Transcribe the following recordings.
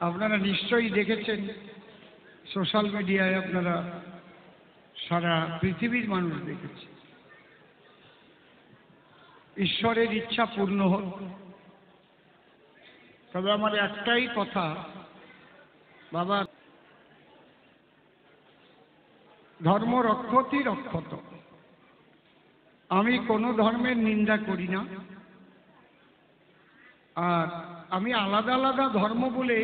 আপনারা নিশ্চয়ই দেখেছেন সোশ্যাল মিডিয়ায়, আপনারা সারা পৃথিবীর মানুষ দেখেছে। ঈশ্বরের ইচ্ছা পূর্ণ হোক। তবে আমার একটাই কথা, বাবা, ধর্ম রক্ষতি রক্ষত। আমি কোনো ধর্মের নিন্দা করি না, আর আমি আলাদা আলাদা ধর্ম বলে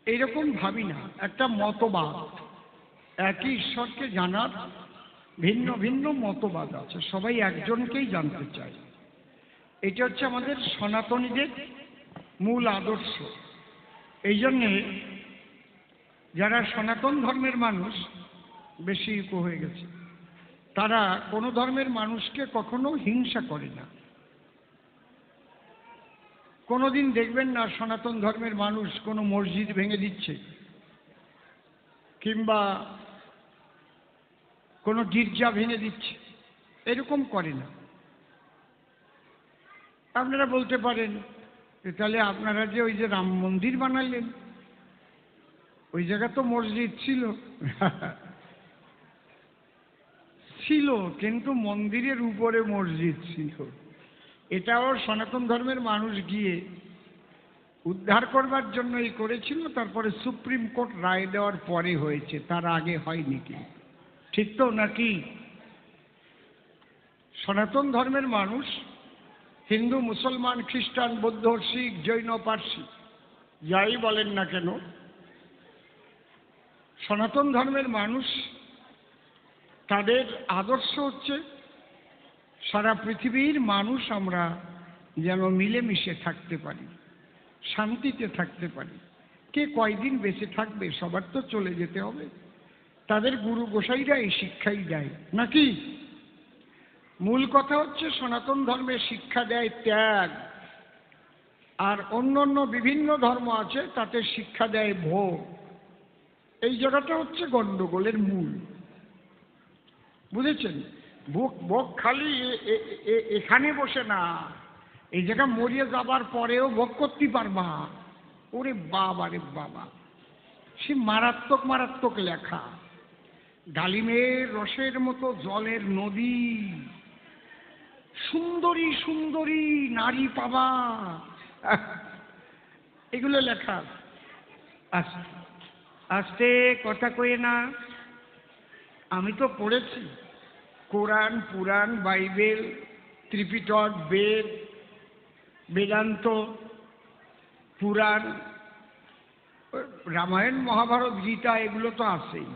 এইরকম ভাবি না। একটা মতবাদ, একই ঈশ্বরকে জানার ভিন্ন ভিন্ন মতবাদ আছে, সবাই একজনকেই জানতে চায়। এটা হচ্ছে আমাদের সনাতনীদের মূল আদর্শ। এই জন্যে যারা সনাতন ধর্মের মানুষ বেশি হয়ে গেছে, তারা কোনো ধর্মের মানুষকে কখনো হিংসা করে না। কোনোদিন দেখবেন না সনাতন ধর্মের মানুষ কোনো মসজিদ ভেঙে দিচ্ছে, কিংবা কোনো গির্জা ভেঙে দিচ্ছে, এরকম করে না। আপনারা বলতে পারেন তাহলে আপনারা যে ওই যে রাম মন্দির বানালেন, ওই জায়গা তো মসজিদ ছিল। ছিল, কিন্তু মন্দিরের উপরে মসজিদ ছিল। এটাও সনাতন ধর্মের মানুষ গিয়ে উদ্ধার করবার জন্যই করেছিল। তারপরে সুপ্রিম কোর্ট রায় দেওয়ার পরে হয়েছে, তার আগে হয়নি। কি ঠিক তো নাকি? সনাতন ধর্মের মানুষ হিন্দু, মুসলমান, খ্রিস্টান, বৌদ্ধ, শিখ, জৈন, পার্সি যাই বলেন না কেন, সনাতন ধর্মের মানুষ তাদের আদর্শ হচ্ছে সারা পৃথিবীর মানুষ আমরা যেন মিলেমিশে থাকতে পারি, শান্তিতে থাকতে পারি। কে কয়দিন বেঁচে থাকবে, সবার তো চলে যেতে হবে। তাদের গুরু গোসাইরা এই শিক্ষাই দেয় নাকি? মূল কথা হচ্ছে সনাতন ধর্মে শিক্ষা দেয় ত্যাগ, আর অন্য অন্য বিভিন্ন ধর্ম আছে তাতে শিক্ষা দেয় ভোগ। এই জায়গাটা হচ্ছে গণ্ডগোলের মূল, বুঝেছেন? ভোগ খালি এখানে বসে না, এই জায়গা মরিয়ে যাবার পরেও ভোগ করতে পারবা। ওরে বাবা রে বাবা, সে মারাত্মক মারাত্মক লেখা। ডালিমের রসের মতো জলের নদী, সুন্দরী সুন্দরী নারী পাবা, এগুলো লেখা। আস্তে আস্তে কথা কয়ে না। আমি তো পড়েছি কোরআন, পুরাণ, বাইবেল, ত্রিপিটক, বেদ, বেদান্ত, পুরাণ, রামায়ণ, মহাভারত, গীতা, এগুলো তো আছেই।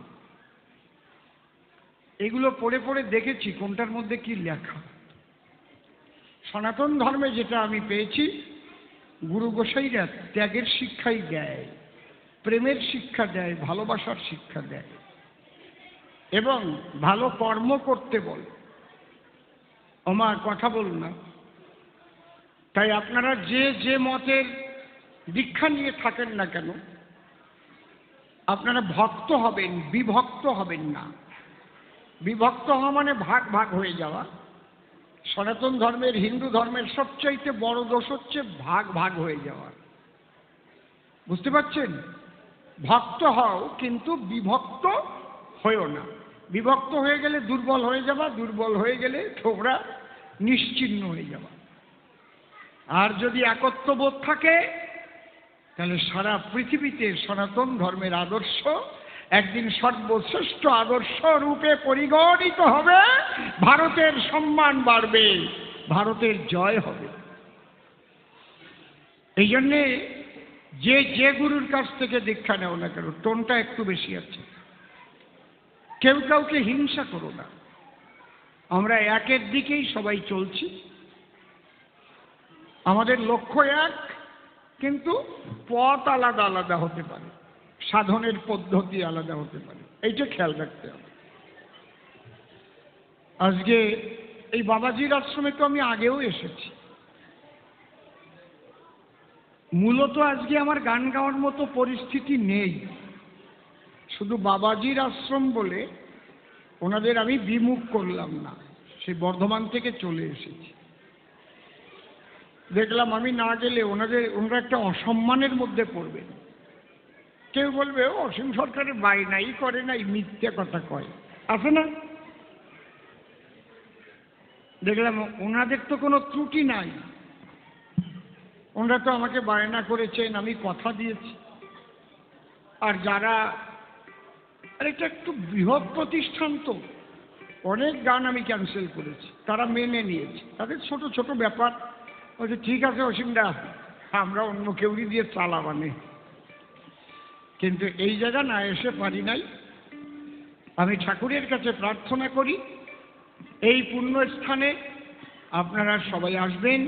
এগুলো পড়ে পড়ে দেখেছি কোনটার মধ্যে কি লেখা। সনাতন ধর্মে যেটা আমি পেয়েছি, গুরু গোসাইরা ত্যাগের শিক্ষাই দেয়, প্রেমের শিক্ষা দেয়, ভালোবাসার শিক্ষা দেয়, এবং ভালো কর্ম করতে বলে। আমার কথা বলুন না। তাই আপনারা যে যে মতের দীক্ষা নিয়ে থাকেন না কেন, আপনারা ভক্ত হবেন, বিভক্ত হবেন না। বিভক্ত হওয়া মানে ভাগ ভাগ হয়ে যাওয়া। সনাতন ধর্মের, হিন্দু ধর্মের সবচাইতে বড় দোষ হচ্ছে ভাগ ভাগ হয়ে যাওয়া। বুঝতে পারছেন? ভক্ত হও কিন্তু বিভক্ত হয়েও না। বিভক্ত হয়ে গেলে দুর্বল হয়ে যাবা, দুর্বল হয়ে গেলে তোমরা নিশ্চিহ্ন হয়ে যাবা। আর যদি একত্ববোধ থাকে, তাহলে সারা পৃথিবীতে সনাতন ধর্মের আদর্শ একদিন সর্বশ্রেষ্ঠ আদর্শ রূপে পরিগণিত হবে। ভারতের সম্মান বাড়বে, ভারতের জয় হবে। এই জন্যে যে যে গুরুর কাছ থেকে দীক্ষা নেও না কেন, টোনটা একটু বেশি আছে। কেউ কাউকে হিংসা করো না। আমরা একের দিকেই সবাই চলছি, আমাদের লক্ষ্য এক, কিন্তু পথ আলাদা আলাদা হতে পারে, সাধনের পদ্ধতি আলাদা হতে পারে। এইটা খেয়াল রাখতে হবে। আজকে এই বাবাজির আশ্রমে তো আমি আগেও এসেছি। মূলত আজকে আমার গান গাওয়ার মতো পরিস্থিতি নেই, শুধু বাবাজির আশ্রম বলে ওনাদের আমি বিমুখ করলাম না, সেই বর্ধমান থেকে চলে এসেছি। দেখলাম আমি না গেলে ওনারা একটা অসম্মানের মধ্যে পড়বেন। কেউ বলবে অসীম সরকারের বায়নাই করে নাই, মিথ্যে কথা কয়, আছে না? দেখলাম ওনাদের তো কোনো ত্রুটি নাই, ওনারা তো আমাকে বায়না করেছেন, আমি কথা দিয়েছি। আর যারা, আর এটা একটু বৃহৎ প্রতিষ্ঠান, তো অনেক গান আমি ক্যান্সেল করেছি, তারা মেনে নিয়েছে। তাদের ছোট ছোট ব্যাপার, বলছে ঠিক আছে অসীমদা, আমরা অন্য কেউই দিয়ে চালাবানে। কিন্তু এই জায়গা না এসে পারি নাই। আমি ঠাকুরের কাছে প্রার্থনা করি এই পুণ্যস্থানে আপনারা সবাই আসবেন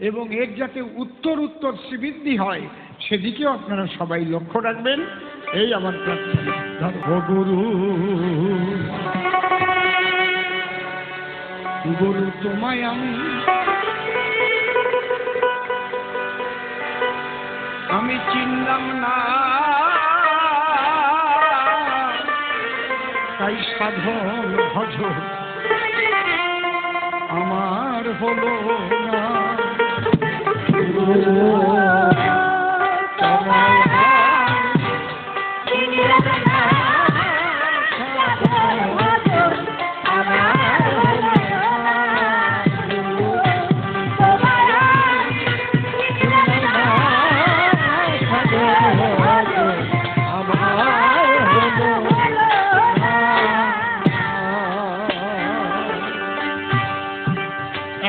এবং এর যাতে উত্তর উত্তর শ্রীবৃদ্ধি হয় সেদিকেও আপনারা সবাই লক্ষ্য রাখবেন, এই আমার প্রার্থনা। গুরু গুরু তোমায় আমি চিনলাম না, তাই সাধন ভজন আমার হলো না।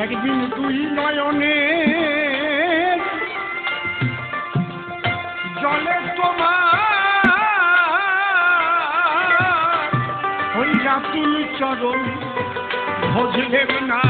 একদিন তুই নয়নে জলে তোমার ওই রাতুল চরণ ভজলেব না।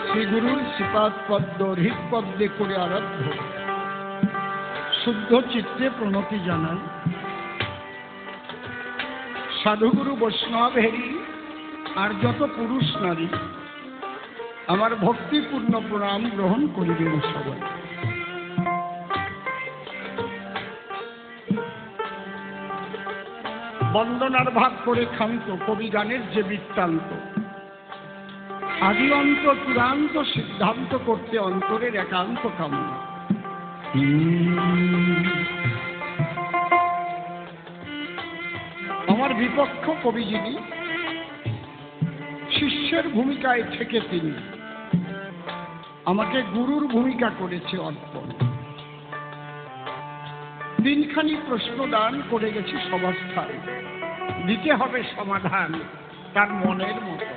শ্রীগুরুর শ্রীপাদ পদ্ম হৃৎপদ্মে করে আরাধ্য শুদ্ধ চিত্তে প্রণতি জানাই। সাধুগুরু বৈষ্ণব হেরি আর যত পুরুষ নারী আমার ভক্তিপূর্ণ প্রণাম গ্রহণ করিবেন সবাই। বন্দনার ভাগ করে ক্ষান্ত কবি গানের যে বৃত্তান্ত, আদি অন্ত চূড়ান্ত সিদ্ধান্ত করতে অন্তরের একান্ত কামনা। আমার বিপক্ষ কবি যিনি, শিষ্যের ভূমিকায় থেকে তিনি আমাকে গুরুর ভূমিকা করেছে অর্পণ। দিনখানি প্রশ্ন দান করে গেছি সবাস্থায়, দিতে হবে সমাধান তার মনের মতো।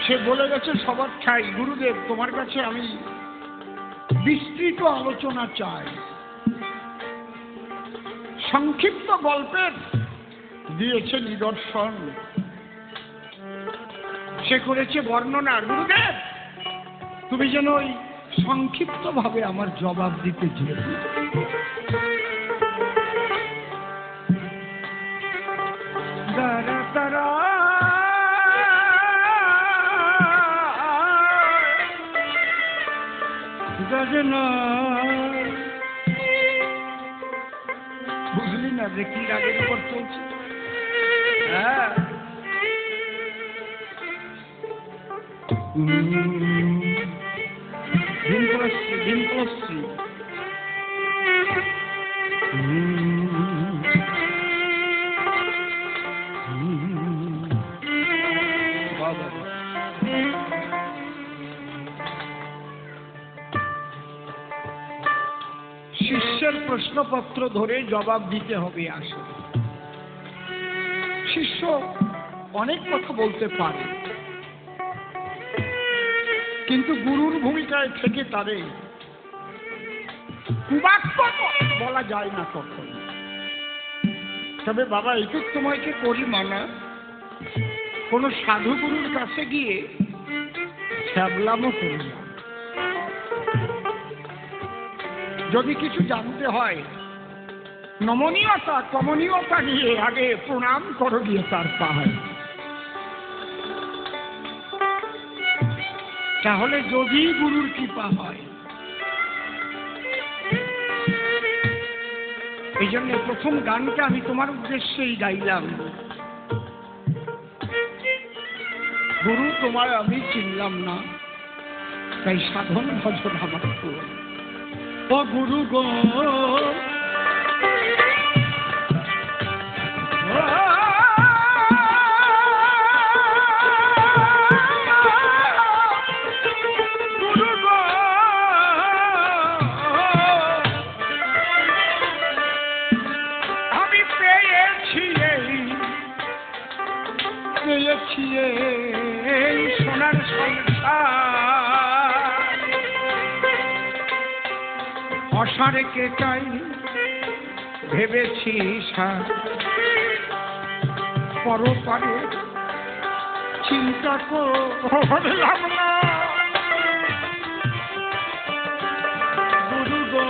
সে বলে গেছে সবার ঠাই, গুরুদেব তোমার কাছে আমি বিস্তৃত আলোচনা চাই। সংক্ষিপ্ত গল্পের দিয়েছে নিদর্শন, সে করেছে বর্ণনা। গুরুদেব তুমি যেন ওই সংক্ষিপ্ত ভাবে আমার জবাব দিতে যেও। তারা বুঝলি না যে কি রাগের উপর চলছে? হ্যাঁ, শিষ্যের প্রশ্নপত্র ধরে জবাব দিতে হবে। আসলে শিষ্য অনেক কথা বলতে পারে, কিন্তু গুরুর ভূমিকায় থেকে তারে কুবাক্য বলা যায় না কখন। তবে বাবা এইটুক তোমাকে করি মানা, কোন সাধু গুরুর কাছে গিয়ে ছ্যাবলামও করি না। যদি কিছু জানতে হয় নমনীয়তা কমনীয়তা নিয়ে আগে প্রণাম করো গিয়ে তার পাহাড়। তাহলে যদি গুরুর কৃপা হয়। এই জন্য প্রথম গানটা আমি তোমার উদ্দেশ্যেই গাইলাম। গুরু তোমার আমি চিনলাম না, তাই সাধন ভজন আমার ও গুরু গো। সোনার সংসার অসারে কেটাই ভেবেছি পরপারে চিন্তা করলাম না গুরু গো।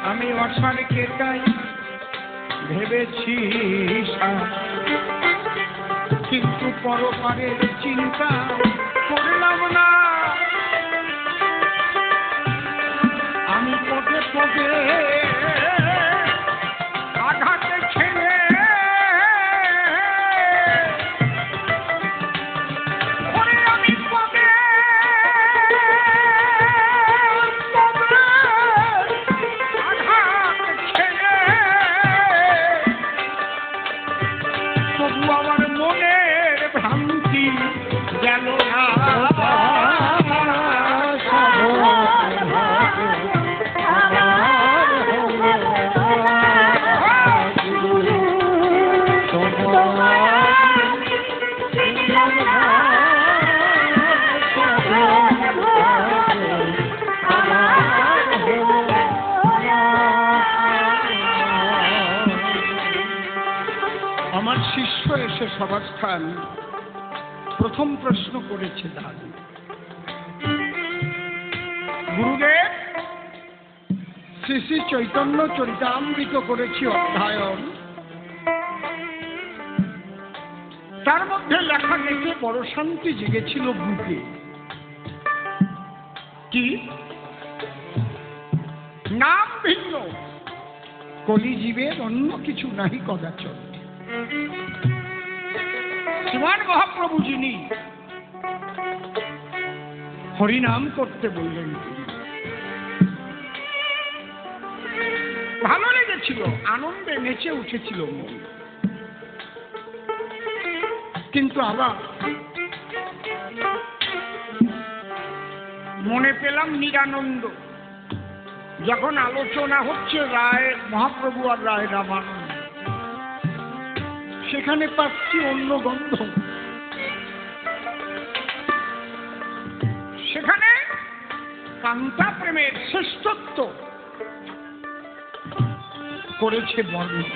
আমি অসার কেটাই ভেবেছি কিন্তু পরপারের চিন্তা করলাম না। আমি পদে পদে আঘাতে ছেড়ে আমার শিষ্য এসে সভাস্থান প্রথম প্রশ্ন করেছে দান গুরুদেব শ্রী শ্রী চৈতন্য চরিতামৃত করেছি অধ্যয়ন, তার মধ্যে লেখা দেখে বড় শান্তি জেগেছিল বুকে। কি নাম ভিন্ন কলিজীবের অন্য কিছু নাহি কদাচন। শ্রীমান মহাপ্রভু যিনি হরিনাম করতে বললেন, ভালো লেগেছিল, আনন্দে নেচে উঠেছিল মন। কিন্তু আবার মনে পেলাম নিরানন্দ। যখন আলোচনা হচ্ছে রায় মহাপ্রভু আর রায় রামানন্দ, সেখানে পাচ্ছি অন্য গন্ধ। সেখানে কান্তা প্রেমের শ্রেষ্ঠত্ব করেছে বর্ণন।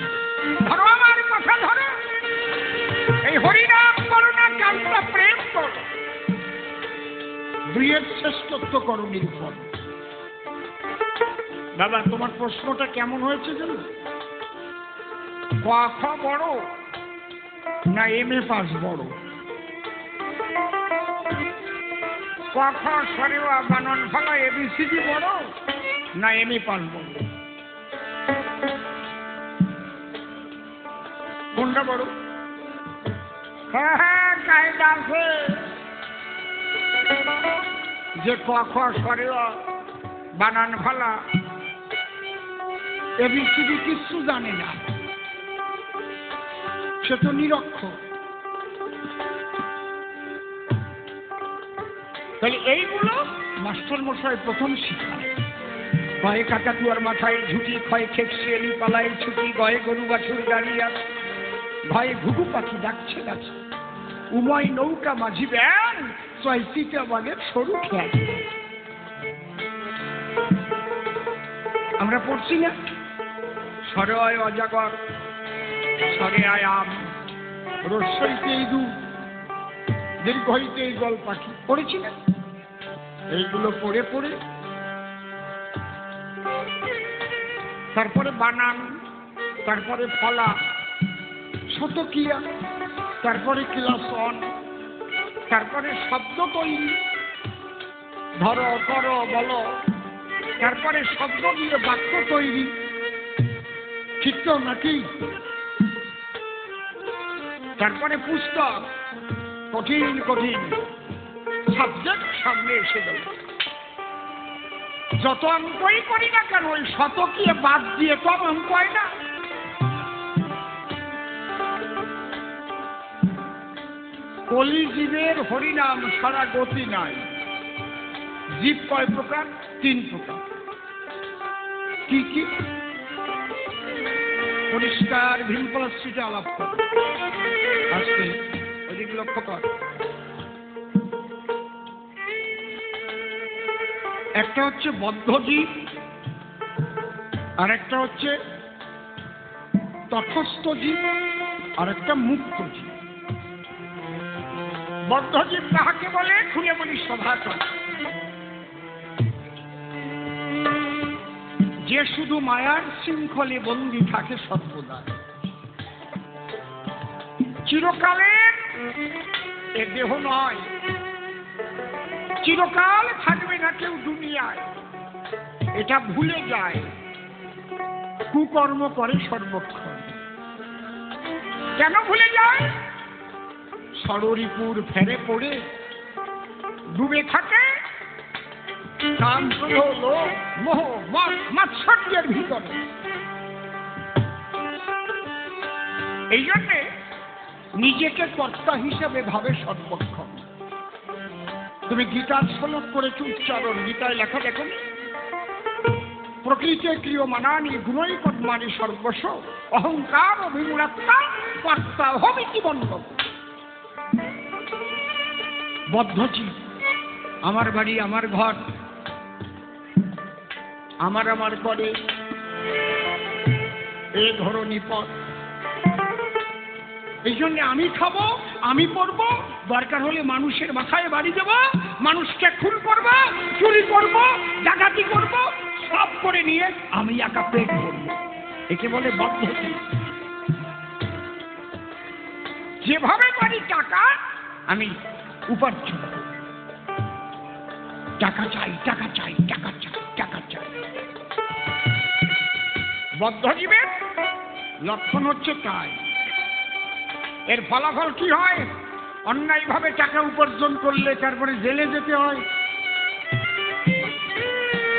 ধরো আমার কথা ধরো, এই হরিনাম করো না কান্তা প্রেম করো, দুইয়ের শ্রেষ্ঠত্ব করো নিরূপণ। দাদা তোমার প্রশ্নটা কেমন হয়েছে জানো? ক খ বড় না MA পাস বড়? ক খ সরেওয়া বানন ফলা ABCD বড় না এমএ পাস বড়? কোনটা বড়? হ্যাঁ হ্যাঁ, কায়দা আছে। যে ক খ সরে বানান ফালা এবিসিডি কিচ্ছু জানে না, সে তো নিরক্ষর। তাহলে এইগুলো মাস্টার মশাই প্রথম শিখায়। ভয়ে কাকাতুয়ার মাথায় ঝুঁকি, ক্ষয় খেপসিয়ালি পালায় ছুটি, গয়ে গরু বাছুর দাঁড়িয়ে আছে, ভয়ে ঘুঘু পাখি ডাকছে গাছে, উময় নৌকা মাঝি ব্যান, চৈতিটা বাগের সরু খেয়াল। আমরা পড়ছি না, সরে আয় অজাগর, সরে আয় আম, রস্যইতে ইঁদু, দীর্ঘইতে ঈগল পাখি, পড়েছি না? এইগুলো পড়ে পড়ে তারপরে বানান, তারপরে ফলা, শতকিয়া, তারপরে ক্লাস অন, তারপরে শব্দ তৈরি, ধরো করো বলো, তারপরে শব্দ দিয়ে বাক্য তৈরি। ঠিক তো নাকি? তারপরে পুস্তক, কঠিন কঠিন সাবজেক্ট সামনে এসে গেল। যত অঙ্কই করি না কেন ওই শতকিয়ে বাদ দিয়ে তো অঙ্ক হয় না। কলি জীবের হরিনাম সারা গতি নাই। জীব কয় প্রকার? 3 প্রকার। কি কি? পরিষ্কার ভীমকলা স্ট্রিটে আলাপ কর, আজকে ওইদিকে লক্ষ্য কর। একটা হচ্ছে বদ্ধ জীব, আর একটা হচ্ছে তটস্থ জীব, আর একটা মুক্ত জীব। বদ্ধ জীব কাহাকে বলে? খুলে বলি সভাচর। যে শুধু মায়ার শৃঙ্খলে বন্দী থাকে সর্বদা, চিরকালের এ দেহ নয়, চিরকাল থাকবে না কেউ দুনিয়ায়, এটা ভুলে যায়, কুকর্ম করে সর্বক্ষণ। কেন ভুলে যায়? ষড়রিপুর ফেরে পড়ে ডুবে থাকে কাম, ক্রোধ, লোভ, মোহ, মাৎসর্যের ভিতরে। এই জন্যে নিজেকে কর্তা হিসেবে ভাবে সর্বক্ষণ। তুমি গীতার শ্লোক করেছ উচ্চারণ, গীতায় লেখা দেখো, প্রকৃতি ক্রিয়মানানি গুণই কর্মাণি সর্বস্ব অহংকার অভিমূঢ়াত্মা কর্তা হমিতি বন্ধ। বদ্ধজীব, আমার বাড়ি, আমার ঘর, আমার আমার করে এই ধরনী পথ। এই জন্য আমি খাবো, আমি পড়বো, দরকার হলে মানুষের মাথায় বাড়ি দেব, মানুষকে খুন করব, চুরি করব, ডাকাতি করব, সব করে নিয়ে আমি একা পেট ভরবো। একে বলে বদ্ধজীব। যেভাবে পারি টাকা আমি উপার্জন, টাকা চাই, টাকা চাই, টাকা চাই, টাকা চাই। বদ্ধজীবের লক্ষণ হচ্ছে তাই। এর ফলাফল কি হয়? অন্যায়ভাবে টাকা উপার্জন করলে তারপরে জেলে যেতে হয়,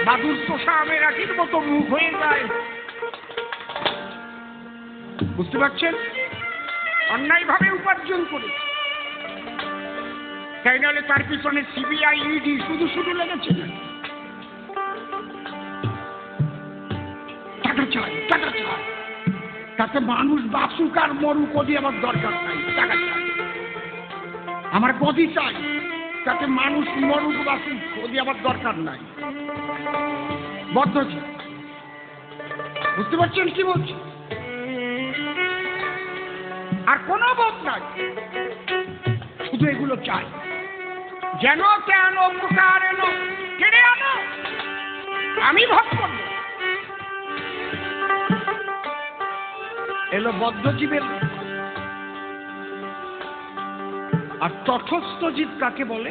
বাদুর পোষা আমের আখির মতো মুখ হয়ে যায়। বুঝতে পারছেন? অন্যায়ভাবে উপার্জন করে, তাই নাহলে তার পিছনে সিবিআই, ইডি শুধু শুধু লেগেছে না। টাকা চাই, টাকা চাই, তাতে মানুষ বাঁচুক আর মরুক ওদি আমার দরকার নাই, টাকা চাই। আমার গদি চাই, তাতে মানুষ মরুক বাঁচুক ওদি আমার দরকার নাই। বদ্ধজীব। বুঝতে পারছেন কি বলছি? আর কোনো বোধ নাই, শুধু এগুলো চাই। যেন তেন প্রকার এলো, কেড়ে আনো, আমি ভোগ করব। এলো বদ্ধজীবের। আর তটস্থ জীব কাকে বলে?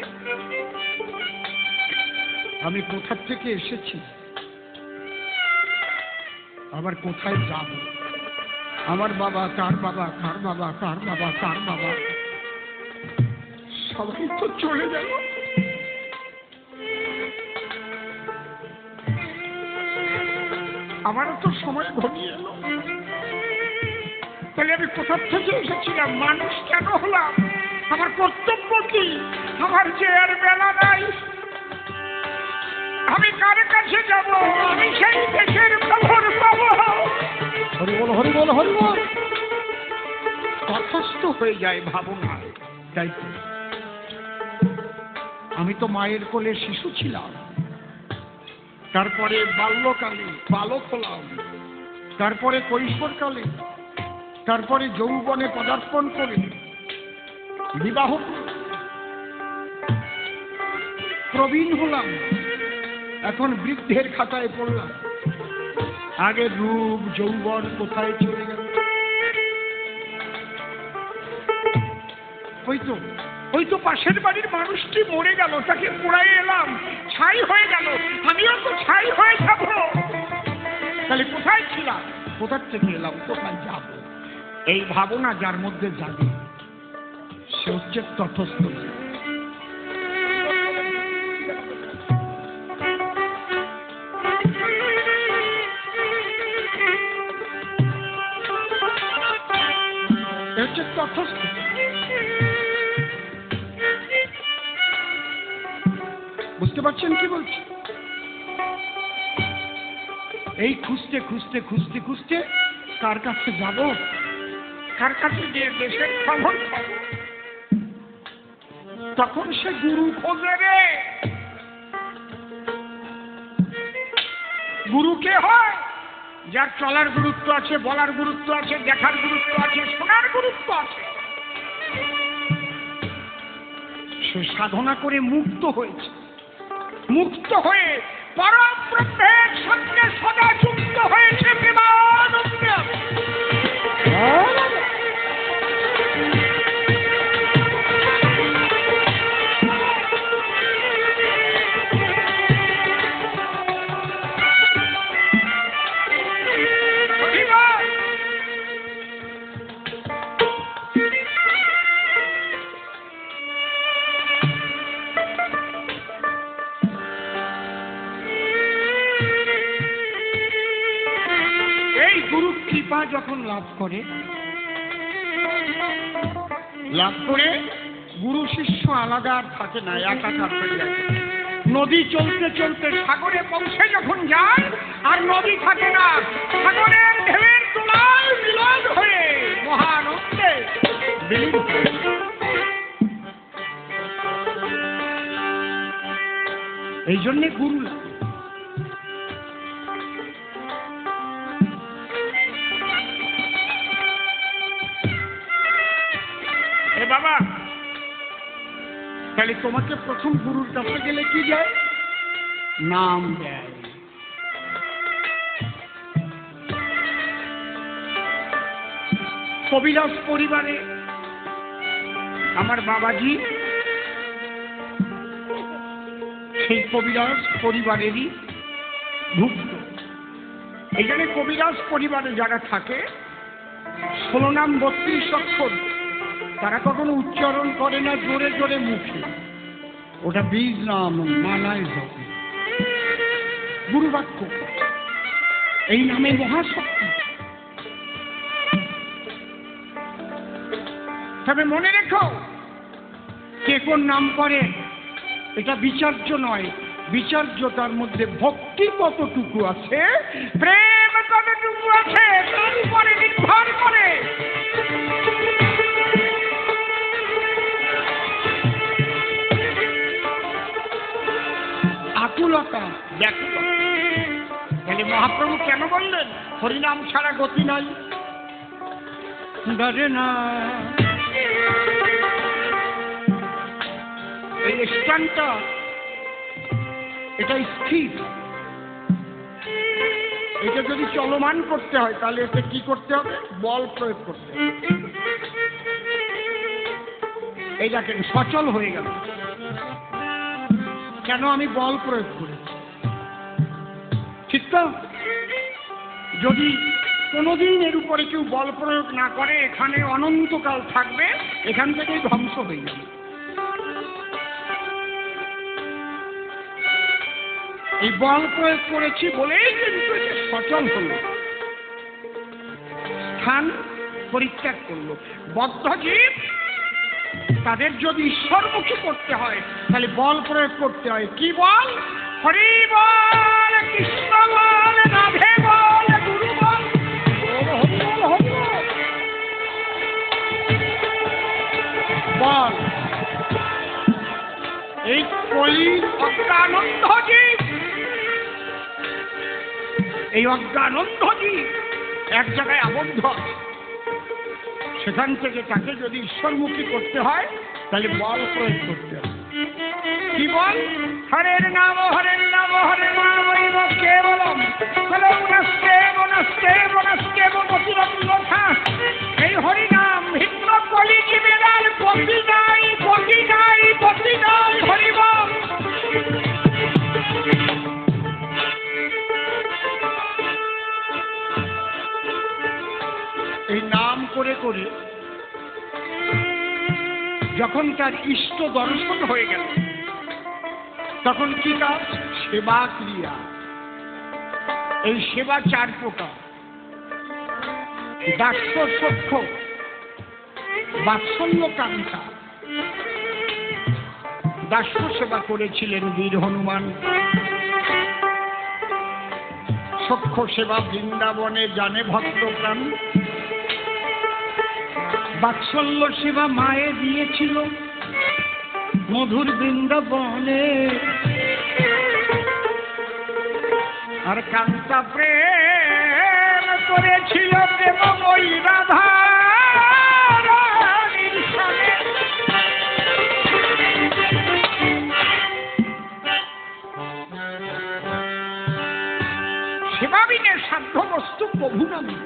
আমি কোথা থেকে এসেছি, আবার কোথায় যাব? আমার বাবা, তার বাবা, তার বাবা, তার বাবা, তার বাবা, সবাই তো চলে গেল। আমারও তো সময় ঘনিয়ে এলো। তাহলে আমি কোথা থেকে এসেছিলাম? মানুষ কেন হলাম? আমার কর্তব্য কি? আমার যে আর বেলা নাই। আমি কার কাছে যাব? আমি সেই দেশের খবর পাবো। হরি বল, হরি বল, হরি বল। তথস্থ হয়ে যায় ভাবনায়। তাই তো আমি তো মায়ের কোলে শিশু ছিলাম, তারপরে বাল্যকালে বালক হলাম, তারপরে কৈশোরকালে, তারপরে যৌবনে পদার্পণ করে বিবাহ প্রবীণ হলাম, এখন বৃদ্ধের খাতায় পড়লাম। আগে রূপ যৌবন কোথায় চলে গেল? ওই তো পাশের বাড়ির মানুষটি মরে গেল, তাকে পোড়াই এলাম, ছাই হয়ে গেল, আমিও তো ছাই হয়ে যাব। তাহলে কোথায় ছিলাম? কোথার থেকে এলাম? কোথায় যাব? এই ভাবনা যার মধ্যে জাগে সে হচ্ছে তথস্থ। হচ্ছে তথস্থ। বুঝতে পারছেন কি বলছি? এই খুঁজতে খুঁজতে খুঁজতে খুঁজতে কার কাছে যাব? কার কাছে গিয়ে দেশের খবর পাবো? তখন সে গুরু খোঁজে রে। গুরু কে হয়? যার চলার গুরুত্ব আছে, বলার গুরুত্ব আছে, দেখার গুরুত্ব আছে, শোনার গুরুত্ব আছে। সে সাধনা করে মুক্ত হয়েছে, মুক্ত হয়ে পরম ব্রহ্মের সঙ্গে সদা যুক্ত হয়েছে প্রেমানন্দে। যখন লাভ করে গুরু শিষ্য আলাদা আর থাকে না, একাকার হয়ে যায়। নদী চলতে চলতে সাগরে পৌঁছে যখন যায় আর নদী থাকে না, সাগরের ঢেউয়ের তোলায় মিলন হয়ে মহানন্দে বিলীন হয়। এই জন্যে গুরু লাগে। বাবা, তাহলে তোমাকে প্রথম গুরুর কাছে গেলে কি দেয়? নাম দেয়। কবিরাজ পরিবারে আমার বাবাজি সেই কবিরাজ পরিবারেরই ভুক্ত। এখানে কবিরাজ পরিবারে যারা থাকে 16 নাম 32 অক্ষর তারা কখনো উচ্চারণ করে না জোরে জোরে মুখে, ওটা বীজ নাম মানায় হবে গুরু বাক্য। এই নামে মহাশক্তি। তবে মনে রেখো, কে কোন নাম করে এটা বিচার্য নয়। বিচার্য তার মধ্যে ভক্তি কতটুকু আছে, প্রেম কতটুকু আছে তার উপরে নির্ভর করে। আকুলতা ব্যাকুলতা। তাহলে মহাপ্রভু কেন বললেন হরিনাম ছাড়া গতি নাই? ডরে না। এই স্থানটা এটা স্থির, এটা যদি চলমান করতে হয় তাহলে এটা কি করতে হবে? বল প্রয়োগ করতে হবে। এই দেখেন সচল হয়ে গেল, কেন? আমি বল প্রয়োগ করেছি, ঠিক তো? যদি কোনোদিন এর উপরে কেউ বল প্রয়োগ না করে এখানে অনন্তকাল থাকবে, এখান থেকেই ধ্বংস হয়ে যাবে। এই বল প্রয়োগ করেছি বলেই কিন্তু সচল হলো, স্থান পরিত্যাগ করলো। বদ্ধজীব তাদের যদি ঈশ্বরমুখী করতে হয় তাহলে বল প্রয়োগ করতে হয়। কি বল? হরি বল, কৃষ্ণ বল, রাধে বল, গুরু বল, বল। এই কলি অজ্ঞানন্দ জীব, এই অজ্ঞানন্দ জীব এক জায়গায় আবদ্ধ, সেখান থেকে তাকে যদি ঈশ্বরমুখী করতে হয় তাহলে বল প্রয়োগ করতে হয়। কি বল? হরের নাম হরের নাম হরে নাম কেবলম এই হরি নাম ভিন্ন কলি জীবের আর গতি নাই, গতি নাই, গতি নাই, হরি বল। এই নাম করে করে যখন তার ইষ্ট দর্শন হয়ে গেল তখন কি কাজ? সেবা ক্রিয়া। এই সেবা চার প্রকার: দাস্য, সখ্য, বাৎসল্য, কাঙ্ক্ষা। দাস্য সেবা করেছিলেন বীর হনুমান, সখ্য সেবা বৃন্দাবনে জানে ভক্ত প্রাণ, বাৎসল্য সেবা মায়ে দিয়েছিল মধুর বৃন্দাবনে, আর কান্তা প্রেম করেছিল প্রেমময়ী রাধা রানীর সাথে। সেবা বিনে সাধ্য বস্তু প্রভু নামে।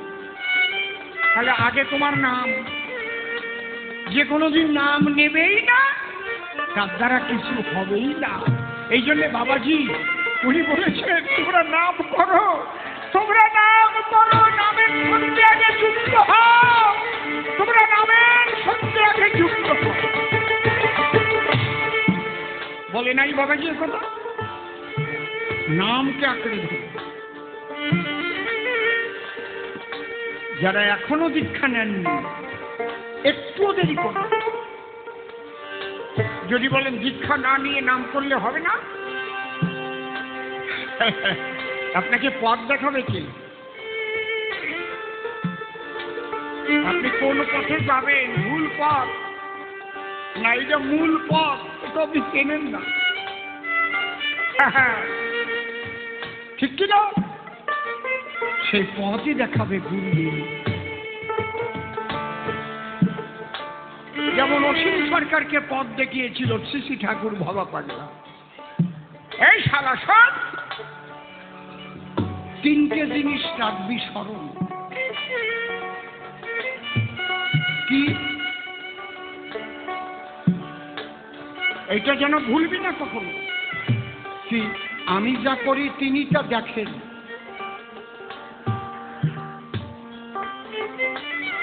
তাহলে আগে তোমার নাম, যে কোনোদিন নাম নেবেই না তার দ্বারা কিছু হবেই না। এই জন্য বাবাজি উনি বলেছেন তোমরা নাম করো, তোমরা নাম করো, নামের সঙ্গে আগে যুক্ত হও, তোমরা নামের সঙ্গে আগে যুক্ত হও। বলে নাই বাবাজি এ কথা? নামকে আঁকড়ে ধরো। যারা এখনো দীক্ষা নেননি একটুও দেরি করবে। যদি বলেন দীক্ষা না নিয়ে নাম করলে হবে না, আপনাকে পথ দেখাবে কি? আপনি কোন পথে যাবেন? ভুল পথ না, এটা মূল পথ, এটা আপনি চেনেন না। ঠিক কিনা? সেই পথই দেখাবে গুরু। যেমন অসীম সরকারকে পথ দেখিয়েছিল শ্রী ঠাকুর ভবা পাগলা। এই শালা সব তিনটে জিনিস রাখবি স্মরণ। কি? এটা যেন ভুলবি না কখনো। কি? আমি যা করি তিনি তা দেখেন,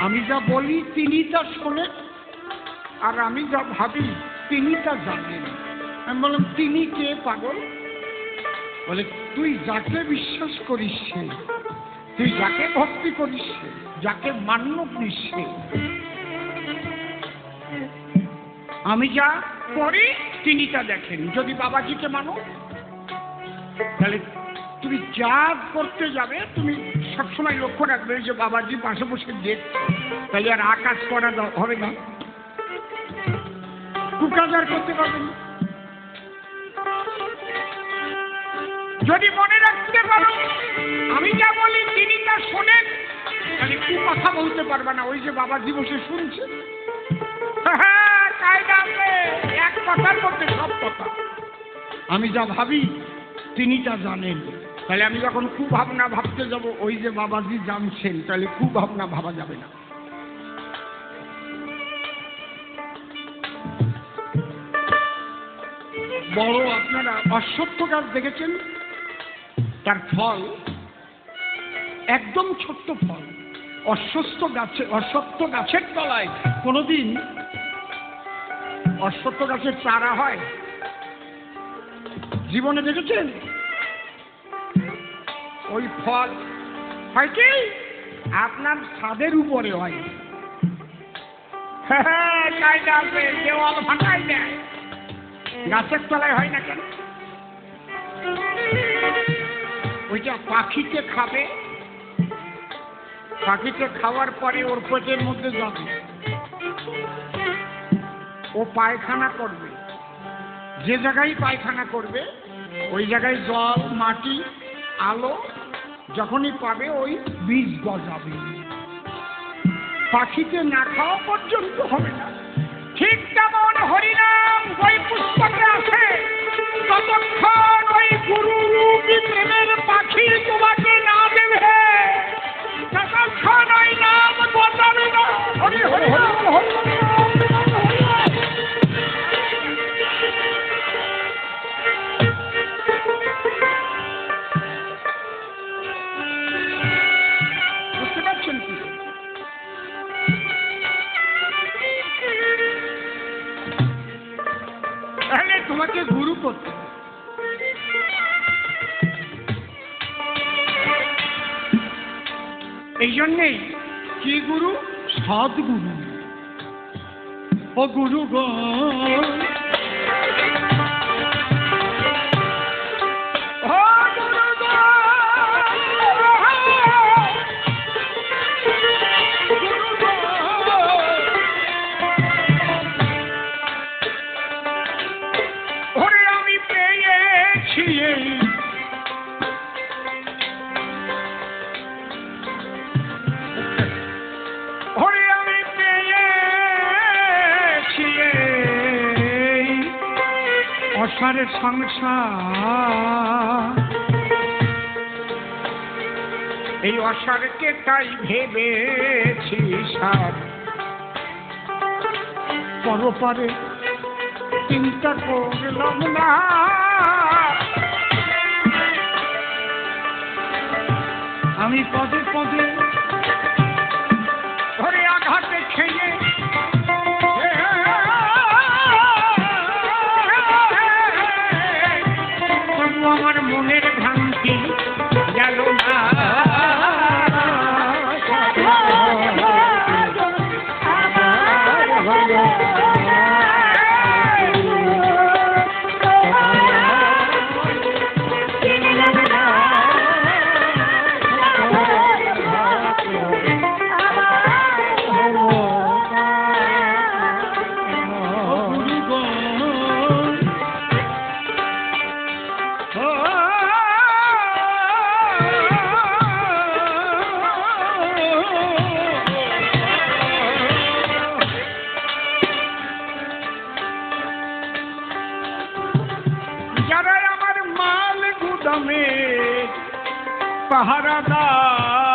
আমি যা বলি তিনি তা শোনেন, আর আমি যা ভাবি তিনি তা জানেন। আমি বললাম তিনি কে পাগল? বলে তুই যাকে বিশ্বাস করিস সে, তুই যাকে ভক্তি করিস সে, যাকে মান্য করিস সে। আমি যা করি তিনি তা দেখেন। যদি বাবাজিকে মানো তাহলে তুমি যা করতে যাবে তুমি সবসময় লক্ষ্য রাখবে যে বাবাজি পাশে বসে দেখছে, তাহলে আর আকাশ করা হবে না, কুকাজার করতে পারবে না। যদি মনে রাখতে পারো আমি যা বলি তিনি তা শোনেন, তাহলে কি কথা বলতে পারবে না। ওই যে বাবাজি বসে শুনছে, এক কথার মধ্যে সব কথা। আমি যা ভাবি তিনি তা জানেন, তাহলে আমি যখন কুভাবনা ভাবতে যাব ওই যে বাবাজি জানছেন, তাহলে কুভাবনা ভাবা যাবে না। বড় আপনারা অশ্বত্থ গাছ দেখেছেন, তার ফল একদম ছোট্ট ফল। অশ্বত্থ গাছের তলায় কোনোদিন অশ্বত্থ গাছের চারা হয় জীবনে দেখেছেন? ওই ফল হয় কি আপনার ছাদের উপরে হয়, দেওয়াল ফাঁকাই দেয়, গাছের তলায় হয় না কেন? ওইটা পাখিকে খাবে, পাখিকে খাওয়ার পরে ওর পেটের মধ্যে যাবে, ও পায়খানা করবে, যে জায়গায় পায়খানা করবে ওই জায়গায় জল, মাটি, আলো যখনই পাবে ওই বীজ গজাবে। পাখিকে না খাওয়া পর্যন্ত হবে না। ঠিক তেমন হরিনাম ওই পুস্তকে আছে, ততক্ষণ ওই গুরুরূপী প্রেমের পাখি তোমাকে না দেবে, ততক্ষণ ওই নাম গজাবে না। হরি হরি হরি। বুঝতে পারছেন কি? তাহলে তোমাকে গুরু করতে, এই জন্যেই কি গুরু? সদ্গুরু। ও গুরু গো, অসারের সংসার, এই অসারকে তাই ভেবেছি সার, পরপারে চিন্তা করলাম না, আমি পদে পদে ধরে আঘাতে খেয়ে আমার মনের ভ্রান্তি গেল না। পাহারাদার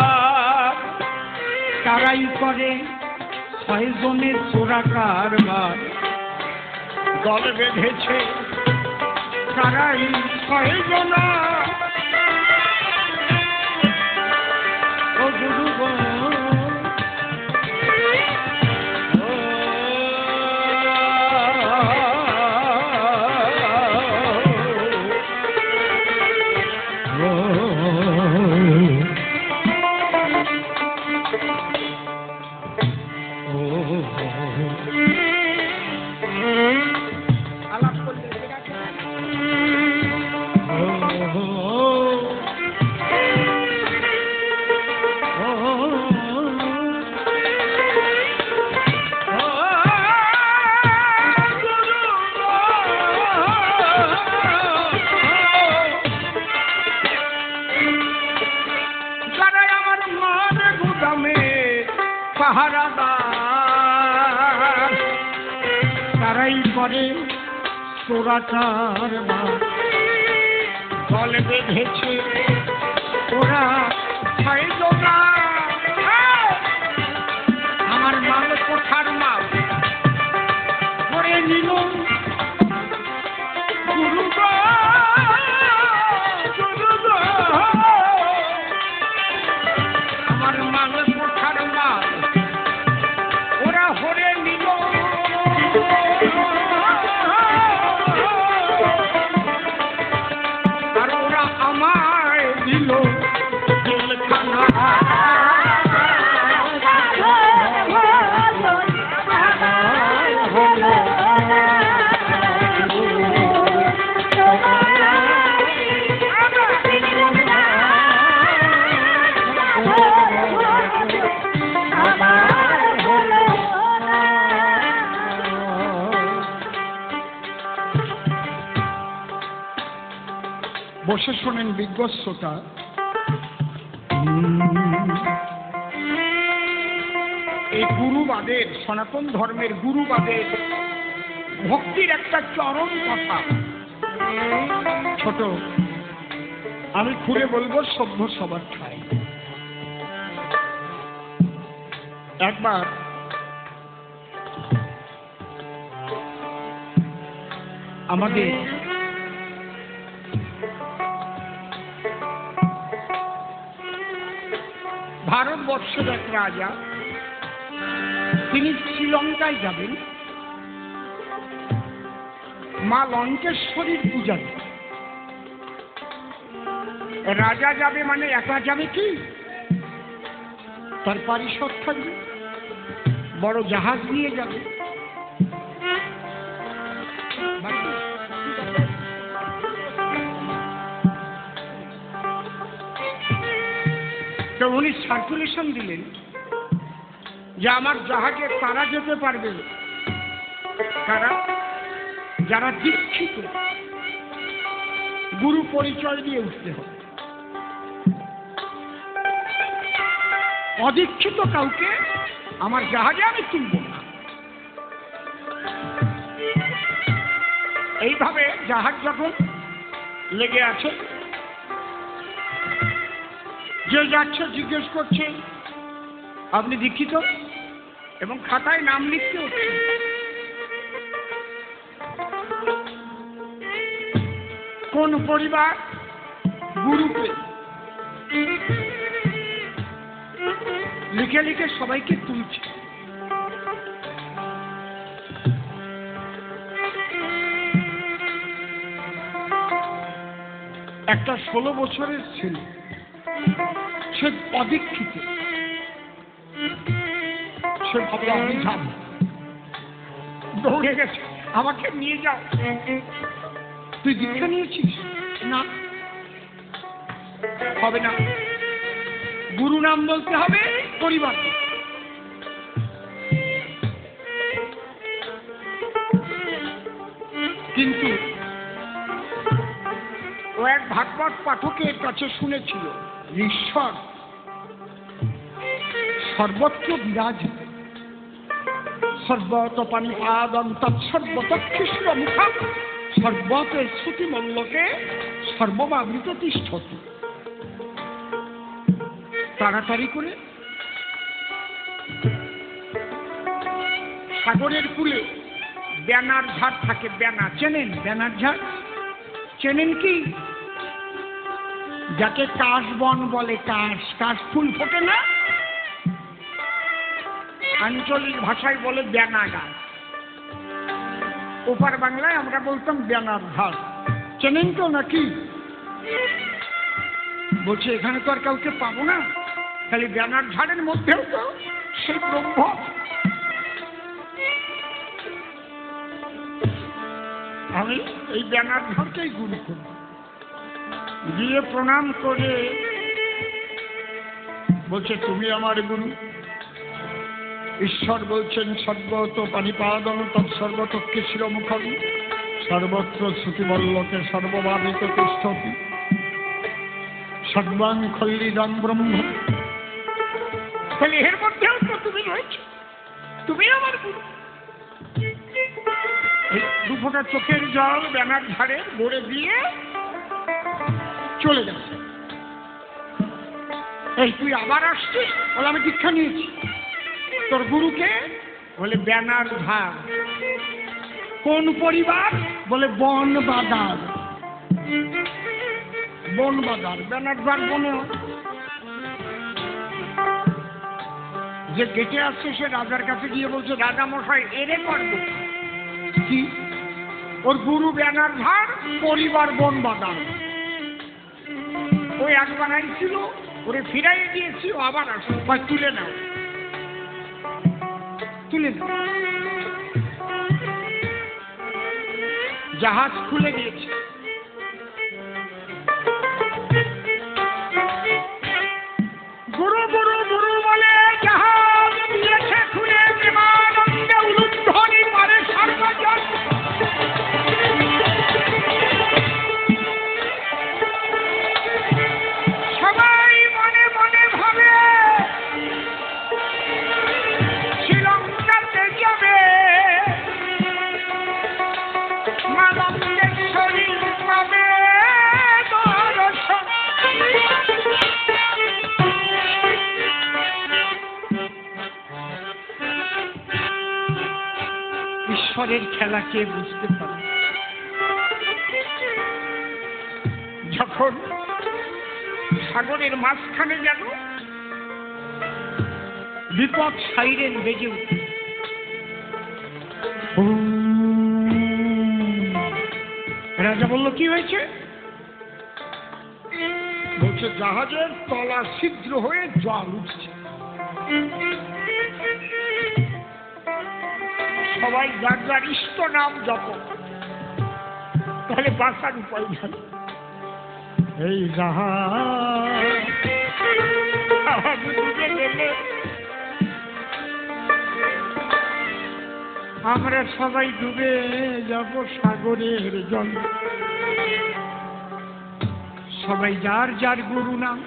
তারাই করে 6 জনের চোরা কারবার, দল বেঁধেছে তারাই 6 জনা। ও গুরু গো, পাহারাদার তারাই করে চোরাচার, দল বেঁধেছে ওরা 6 জনা। আমার মাল কোঠার মাল করে নিল গুরু গো, গুরু গো। বসে শোনেন বিজ্ঞ শ্রোতা। এই গুরুবাদের, সনাতন ধর্মের গুরুবাদের ভক্তির একটা চরম কথা। ছোট, আমি খুলে বলবো, সভ্য সবার ঠাই। একবার আমাদের ভারতবর্ষের এক রাজা, তিনি শ্রীলঙ্কায় যাবেন মা লঙ্কেশ্বরীর পূজা দিতে। রাজা যাবে মানে একা যাবে কি? তার পারিষদ থাকবে, বড় জাহাজ নিয়ে যাবে। তো উনি সার্কুলেশন দিলেন যে আমার জাহাজে তারা যেতে পারবে, তারা যারা দীক্ষিত, গুরু পরিচয় দিয়ে উঠতে হবে। অদীক্ষিত কাউকে আমার জাহাজে আমি তুলব না। এইভাবে জাহাজ যখন লেগে আছে, যে যাচ্ছে জিজ্ঞেস করছে আপনি দীক্ষিত, এবং খাতায় নাম লিখতে হচ্ছে। কোন পরিবার? গুরুকে। লিখে লিখে সবাইকে তুলছে। একটা 16 বছরের ছেলে, সে অদীক্ষিত, সে ভাবে আমি যাব, দৌড়ে গেছে, আমাকে নিয়ে যাও। তুই দীক্ষা নিয়েছিস? না, হবে না, গুরু নাম বলতে হবে, পরিবার। কিন্তু ও এক ভাগবত পাঠকের কাছে শুনেছিল ঈশ্বর সর্বত্র বিরাজিত, সর্বত পানিপাদং তৎসর্বত কৃষ্ণ মুখা সর্বত শ্রুতি মল্লকে সর্বমাবৃত তিষ্ঠতি। তাড়াতাড়ি করে সাগরের কূলে ব্যানার ঝাড় থাকে। ব্যানা চেনেন? ব্যানার ঝাড় চেনেন কি? যাকে কাশবন বলে। কাশ ফুল ফোটে না, আঞ্চলিক ভাষায় বলে ব্যানা গাছ। ওপার বাংলায় আমরা বলতাম ব্যানার ঝাড়। চেনেন তো নাকি? বলছে এখানে তো আর কাউকে পাবো না, খালি ব্যানার ঝাড়ের মধ্যেও তো সেই ব্রহ্ম। আমি এই ব্যানার ঝাড়কেই গুরু করি। গিয়ে প্রণাম করে বলছে তুমি আমার গুরু। ঈশ্বর বলছেন সর্বত পানিপাদং তৎসর্বত কৃষ্ণমুখম সর্বত্র শ্রুতিবল্লকে সর্বভাবিত তিষ্ঠতি সর্বাং খল্লিদং ব্রহ্ম। তাহলে এর মধ্যেও তো তুমি রয়েছে, তুমি আমার গুরু। এই দুফোঁটা চোখের জল ব্যানার ঝাড়ে গড়ে দিয়ে চলে যাচ্ছে। এই তুই আবার আসছিস? বলে আমি দীক্ষা নিয়েছি। তোর গুরুকে? বলে ব্যানার ঝাড়। কোন পরিবার? বলে বনবাদার। বনবাদার, ব্যানার ঝাড় বনে। যে গেটে আসছে সে রাজার কাছে গিয়ে বলছে রাজা মশাই এরে করবো কি? ওর গুরু ব্যানার ঝাড়, পরিবার বনবাদার। ওই একবার আইছিল, ওরে ফিরাই দিয়েছি, ও আবার আসছে। তুলে নাও, তুলে নাও। জাহাজ খুলে দিয়েছে। গুরু গুরু গুরু বলে জাহাজ দিয়েছে খুলে, প্রেমানন্দে উলুধ্বনি মারে সর্বজন। ঈশ্বরের খেলা কে বুঝতে পারে? যখন সাগরের মাঝখানে যেন বিপদ সাইরেন বেজে উঠে, রাজা বলল কি হয়েছে? বলছে জাহাজের তলা ছিদ্র হয়ে জল উঠছে। সবাই যার যার ইষ্ট নাম জপ, তাহলে বাঁচার উপায় নেই। এই জাহাজ ডুবে গেলে আমরা সবাই ডুবে যাব সাগরের জল। সবাই যার যার গুরু নাম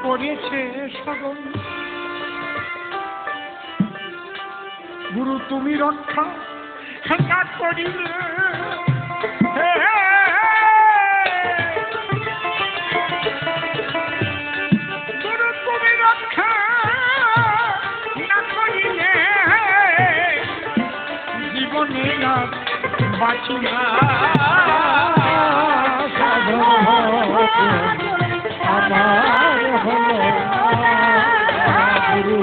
করেছে স্মরণ। গুরু তুমি রক্ষা না করিলে, গুরু তুমি রক্ষা না করিলে জীবনে না বাঁচি না। আমার হলো গুরু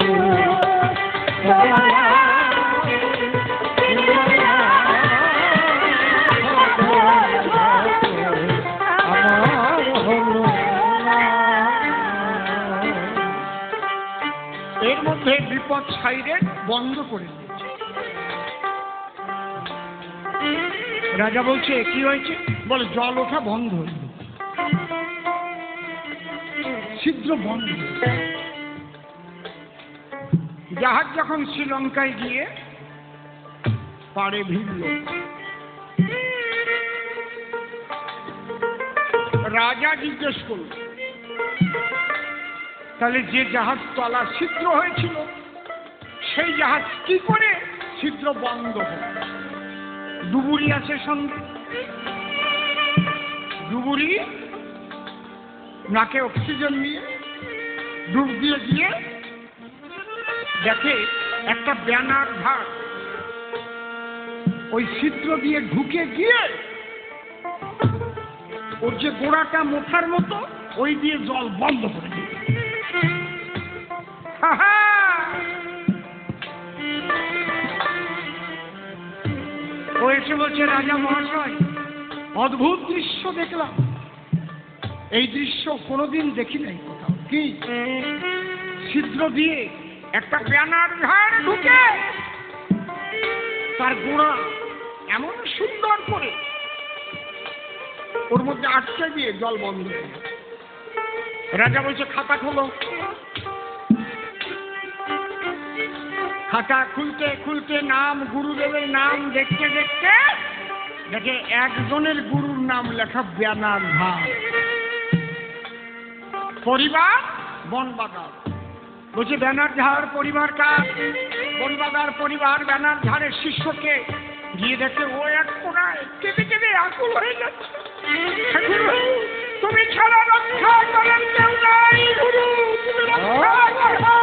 এর মধ্যে বিপদ সাইরেন বন্ধ করে দিয়েছে। রাজা বলছে কি হয়েছে? বলে জল ওঠা বন্ধ হয়ে গেছে, ছিদ্র বন্ধ। জাহাজ যখন শ্রীলঙ্কায় গিয়ে পাড়ে ভিড়ল, রাজা জিজ্ঞেস করল তাহলে যে জাহাজ তলা ছিদ্র হয়েছিল সেই জাহাজ কি করে ছিদ্র বন্ধ হল? ডুবুরি আছে সঙ্গে। ডুবুরি নাকে অক্সিজেন নিয়ে ডুব দিয়ে গিয়ে দেখে একটা ব্যানার ধার ওই ছিদ্র দিয়ে ঢুকে গিয়ে ওর যে গোড়াটা মোথার মতো ওই দিয়ে জল বন্ধ করে দিল। ও এসে বলছে রাজা মহাশয়, অদ্ভুত দৃশ্য দেখলাম। এই দৃশ্য কোনোদিন দেখি নাই কোথাও। কি? ছিদ্র দিয়ে একটা ব্যানার ধার ঢুকে তার গোড়া এমন সুন্দর করে ওর মধ্যে আটকে দিয়ে জল বন্ধ হয়ে গেল। রাজা বলছে খাতা খোলো। খাতা খুলতে খুলতে নাম, গুরুদেবের নাম দেখতে দেখতে দেখে একজনের গুরুর নাম লেখা ব্যানার ধার। পরিবার বনবাদার। বলছে ব্যানার ধার পরিবার কার? বনবাদার পরিবার। ব্যানার ধারের শিষ্যকে গিয়ে দেখে ও এক কোনায় কেঁদে কেঁদে আকুল হয়ে যাচ্ছে। তুমি ছাড়া রক্ষা করার কেউ নাই গুরু, তুমি রক্ষা করো।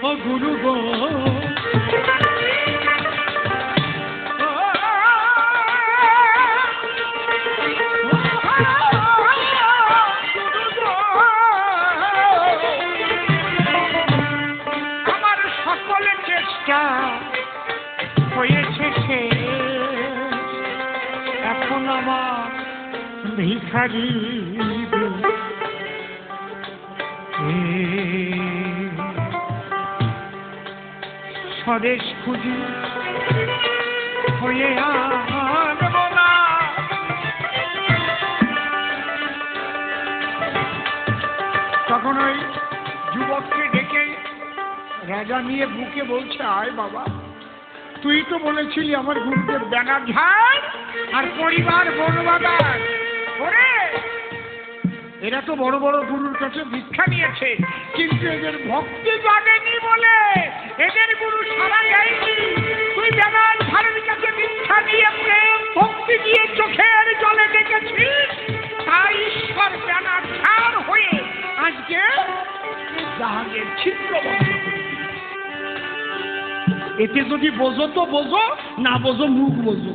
ও গুরু গো, আমার সকল চেষ্টা হয়েছে শেষ, এখন আমার ভিখারি স্বদেশ খুঁজি হয়ে আনব না। তখন ওই যুবককে ডেকে রাজা নিয়ে বুকে বলছে, আয় বাবা, তুই তো বলেছিলি আমার গুরুদেব ব্যানার ঝাড় আর পরিবার বনবাদার। ওরে, এরা তো বড় বড় গুরুর কাছে ভিক্ষা নিয়েছে, কিন্তু এদের ভক্তি জানেনি বলে এদের গুরু সারা যায়নি। তুই ব্যানার ঝাড়ের কাছে ভিক্ষা নিয়ে প্রেম ভক্তি দিয়ে চোখের জলে ডেকেছিস, তাই ঈশ্বর ব্যানার ঝাড় হয়ে আজকে জাহাজের ছিদ্র বন্ধ করে দিয়েছে। এতে যদি বোঝো তো বোঝো, না বোঝো মুখ বোঝো।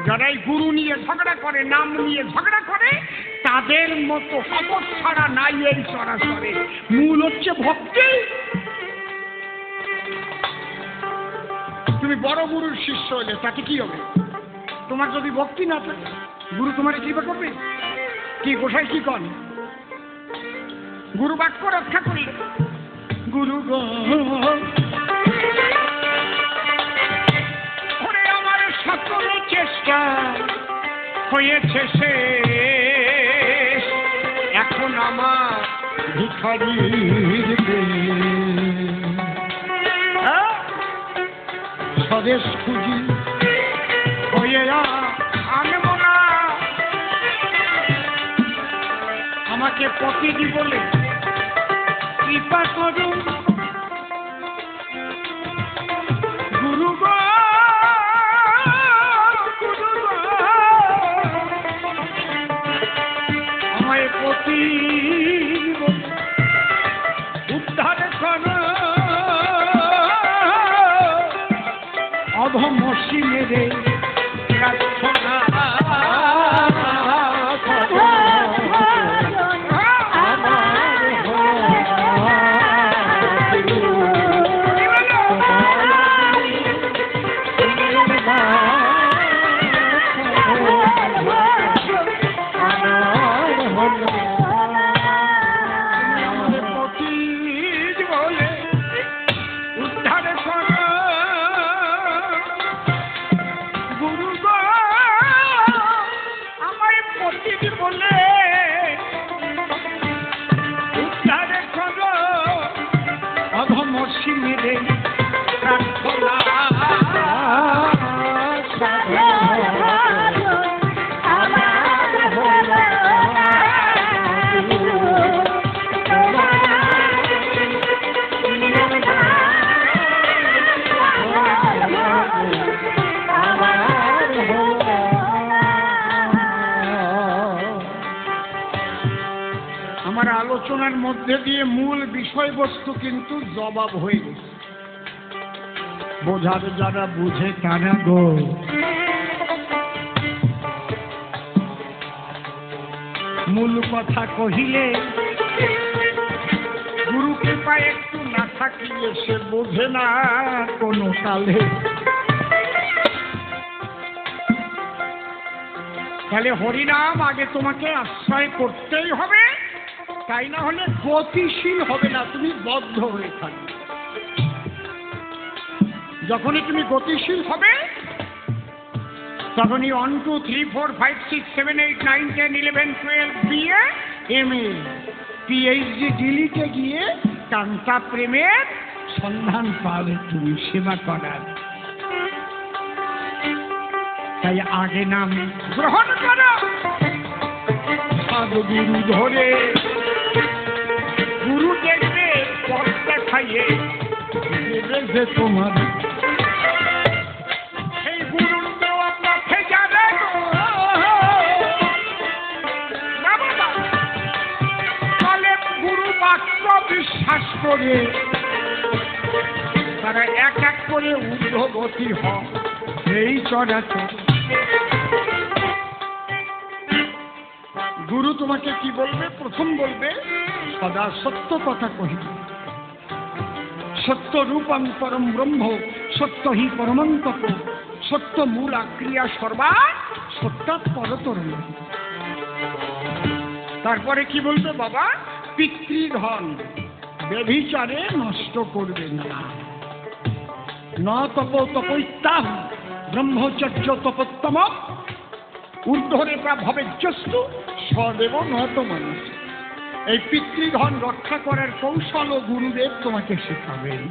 যারাই গুরু নিয়ে ঝগড়া করে, নাম নিয়ে ঝগড়া করে, তাদের মতো খবর ছাড়া নাই এই চরাচরে। মূল হচ্ছে ভক্তি। তুমি বড় গুরুর শিষ্য হলে তাতে কি হবে? তোমার যদি ভক্তি না থাকে, গুরু তোমার কৃপা করবে কি? গোসাই কি কন? গুরু বাক্য রক্ষা করলে, গুরু গো ওরে আমার সকল চেষ্টা হয়েছে শেষ, এখন আমার ভিখারির স্বদেশ খুঁজি হয়ে আনব না। আমাকে পতিদি বলে কৃপা করুন গুরু গো, গুরু গো আমায় পতি উদ্ধার কর, অধমসি মেরে প্রার্থনা আলোচনার মধ্যে দিয়ে মূল বিষয়বস্তু কিন্তু জবাব হয়ে গেছে। বোঝার যারা বুঝে তারা গো, মূল কথা কহিলে গুরু কৃপা একটু না থাকিলে সে বোঝে না কোনো কালে। তাহলে হরিনাম আগে তোমাকে আশ্রয় করতেই হবে, তাই না হলে গতিশীল হবে না, তুমি বদ্ধ হয়ে থাকবে। যখনই তুমি গতিশীল হবে তখনই 1 2 3 4 5 6 7 8 9 10 11 12 বিএ এমএ পিএইচডি ডিলিটে গিয়ে কান্তা প্রেমের সন্ধান পাবে তুমি সেবা করার। তাই আগে নাম গ্রহণ করো, সাধুগুরু ধরে গুরু দেখবে পথ দেখাইয়ে দেবে যে তোমার সেই গুরুর দেওয়া পথে যাবে। তাহলে গুরু বাক্য বিশ্বাস করে তারা এক এক করে ঊর্ধ্বগতি হয় এই চরাচর। গুরু তোমাকে কি বলবে? প্রথম বলবে সদা সত্য কথা কহিবে, সত্য রূপং পরম ব্রহ্ম, সত্য হি পরমন্তপ, সত্য মূল ক্রিয়া সর্বা সত্যাৎ পরতরম। তারপরে কি বলবে? বাবা পিতৃধন ব্যভিচারে নষ্ট করবে না, ন তপ তপৈত্যাহ ব্রহ্মচর্য তপোত্তম ঊর্ধ্বরেখা ভবেজ্যস্তু সদেব নত মানুষ। এই পিতৃধন রক্ষা করার কৌশল গুরুদেব তোমাকে শেখাবেন,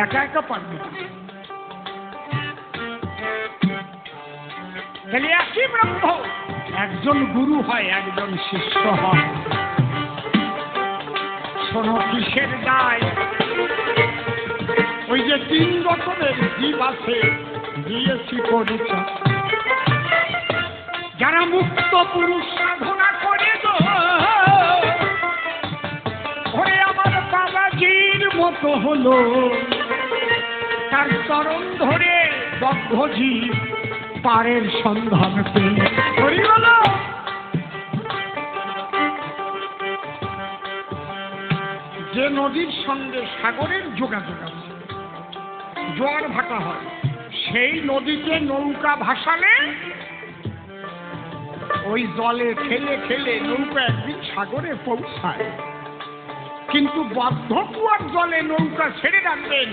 একা একা পারবে না। তাহলে একই ব্রহ্ম, একজন গুরু হয় একজন শিষ্য হয়। শোনো কিসের দায়? ওই যে 3 রকমের জীব আছে দিয়েছি পরিচয়, যারা মুক্ত পুরুষ সাধনা করে গো, হলো তার চরণ ধরে বদ্ধজীব পারের সন্ধান পেল। হরি বল। যে নদীর সঙ্গে সাগরের যোগাযোগ আছে, জোয়ার ভাটা হয়, সেই নদীতে নৌকা ভাসালে ওই জলে ঠেলে ঠেলে নৌকা একদিন সাগরে পৌঁছায়। কিন্তু বদ্ধ কুয়ার জলে নৌকা ছেড়ে রাখবেন,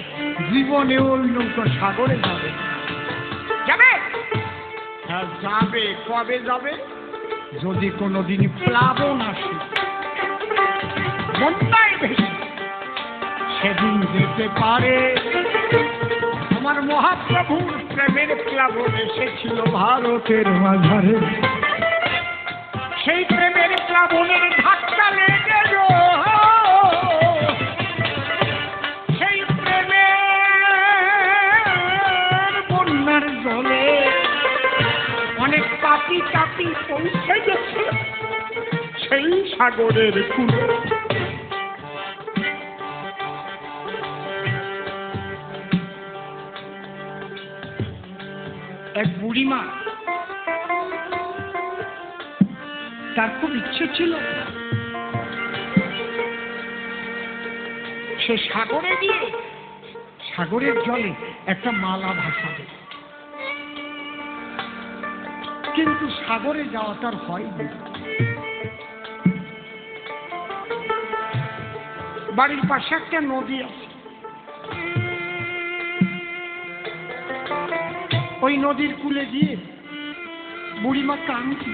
জীবনে ওই নৌকা সাগরে যাবে। যাবে? হ্যাঁ যাবে। কবে যাবে? যদি কোনোদিন প্লাবন আসে, বন্যায় ভেসে, সেদিন যেতে পারে। আমার মহাপ্রভুর প্রেমের প্লাবন এসেছিল ভারতের মাঝারে, সেই প্রেমের প্লাবনের ধাক্কা লেগে গেল, সেই প্রেমের বন্যার জলে অনেক পাপি টাপি পৌঁছে গেছে সেই সাগরের কূলে। এক বুড়িমা, তার খুব ইচ্ছে ছিল সে সাগরে গিয়ে সাগরের জলে একটা মালা ভাসাবে, কিন্তু সাগরে যাওয়া তার হয়নি। বাড়ির পাশে একটা নদী আছে, ওই নদীর কূলে গিয়ে বুড়িমা কাঁদছে।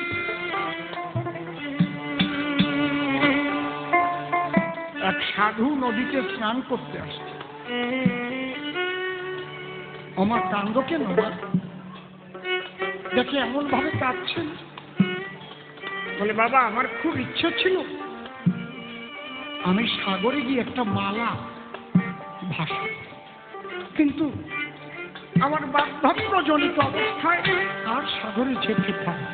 এক সাধু নদীতে স্নান করতে আসছে। আমার কান্দ কেন? দেখে এমন ভাবে কাঁদছেন। বলে বাবা, আমার খুব ইচ্ছে ছিল আমি সাগরে গিয়ে একটা মালা ভাসা, কিন্তু আমার বার্ধক্যজনিত অবস্থায় আর সাগরে যেতে পারে।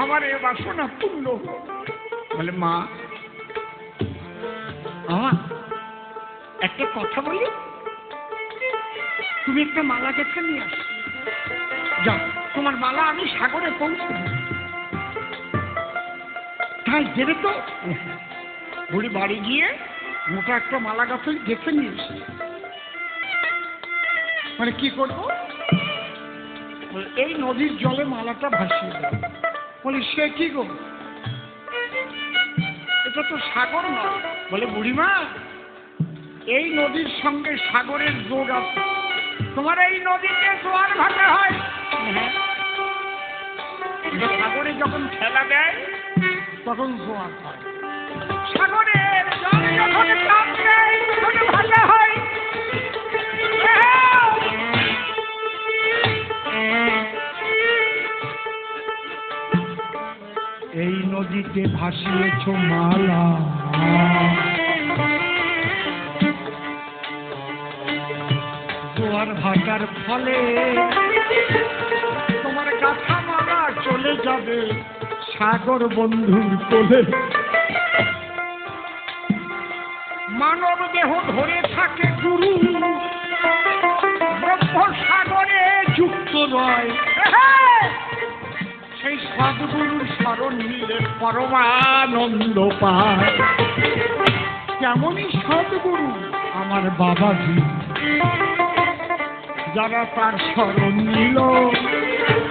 আমার এ বাসনা পূর্ণ। বলে মা, একটা কথা বলি, তুমি একটা মালা গেছে নিয়ে আস, যাও, তোমার মালা আমি সাগরে পৌঁছে দেব। তাই দেবে তো? বুড়ি বাড়ি গিয়ে মোটা একটা মালা গাছে গেছে নিয়ে এসে, মানে কি করবো? এই নদীর জলে মালাটা ভাসিয়ে দেব। বলি সে কি গো, এটা তো সাগর নয়। বলে বুড়িমা, এই নদীর সঙ্গে সাগরের যোগ আছে, তোমার এই নদীতে জোয়ার ভাটা হয়, সাগরে যখন ঠেলা দেয় তখন জোয়ার হয়, সাগরের জল যখন চাপ দেয় তখন ভাটা হয়। এই নদীতে ভাসিয়েছ মালা, জোয়ার ভাটার ফলে তোমার গাথা মালা চলে যাবে সাগর বন্ধুর কোলে। মানব দেহ ধরে থাকে গুরু, ব্রহ্ম সাগরে যুক্ত নয়, সেই সদ্গুরুর শরণ নিলে পরমানন্দ পায়। কেমনই সদ্গুরু আমার বাবাজি, যারা তার শরণ নিল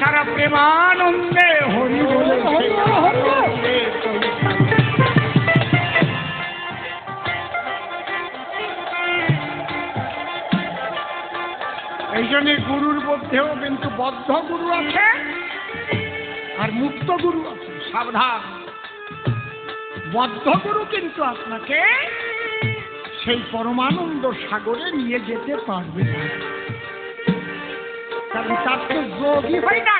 তারা প্রেমানন্দে হরি বলে। এই জন্য গুরুর মধ্যেও কিন্তু বদ্ধ গুরু আছে আর মুক্ত গুরু আছে। সাবধান, বদ্ধ গুরু কিন্তু আপনাকে সেই পরমানন্দ সাগরে নিয়ে যেতে পারবে না, কারণ তার তো যোগই হয় না।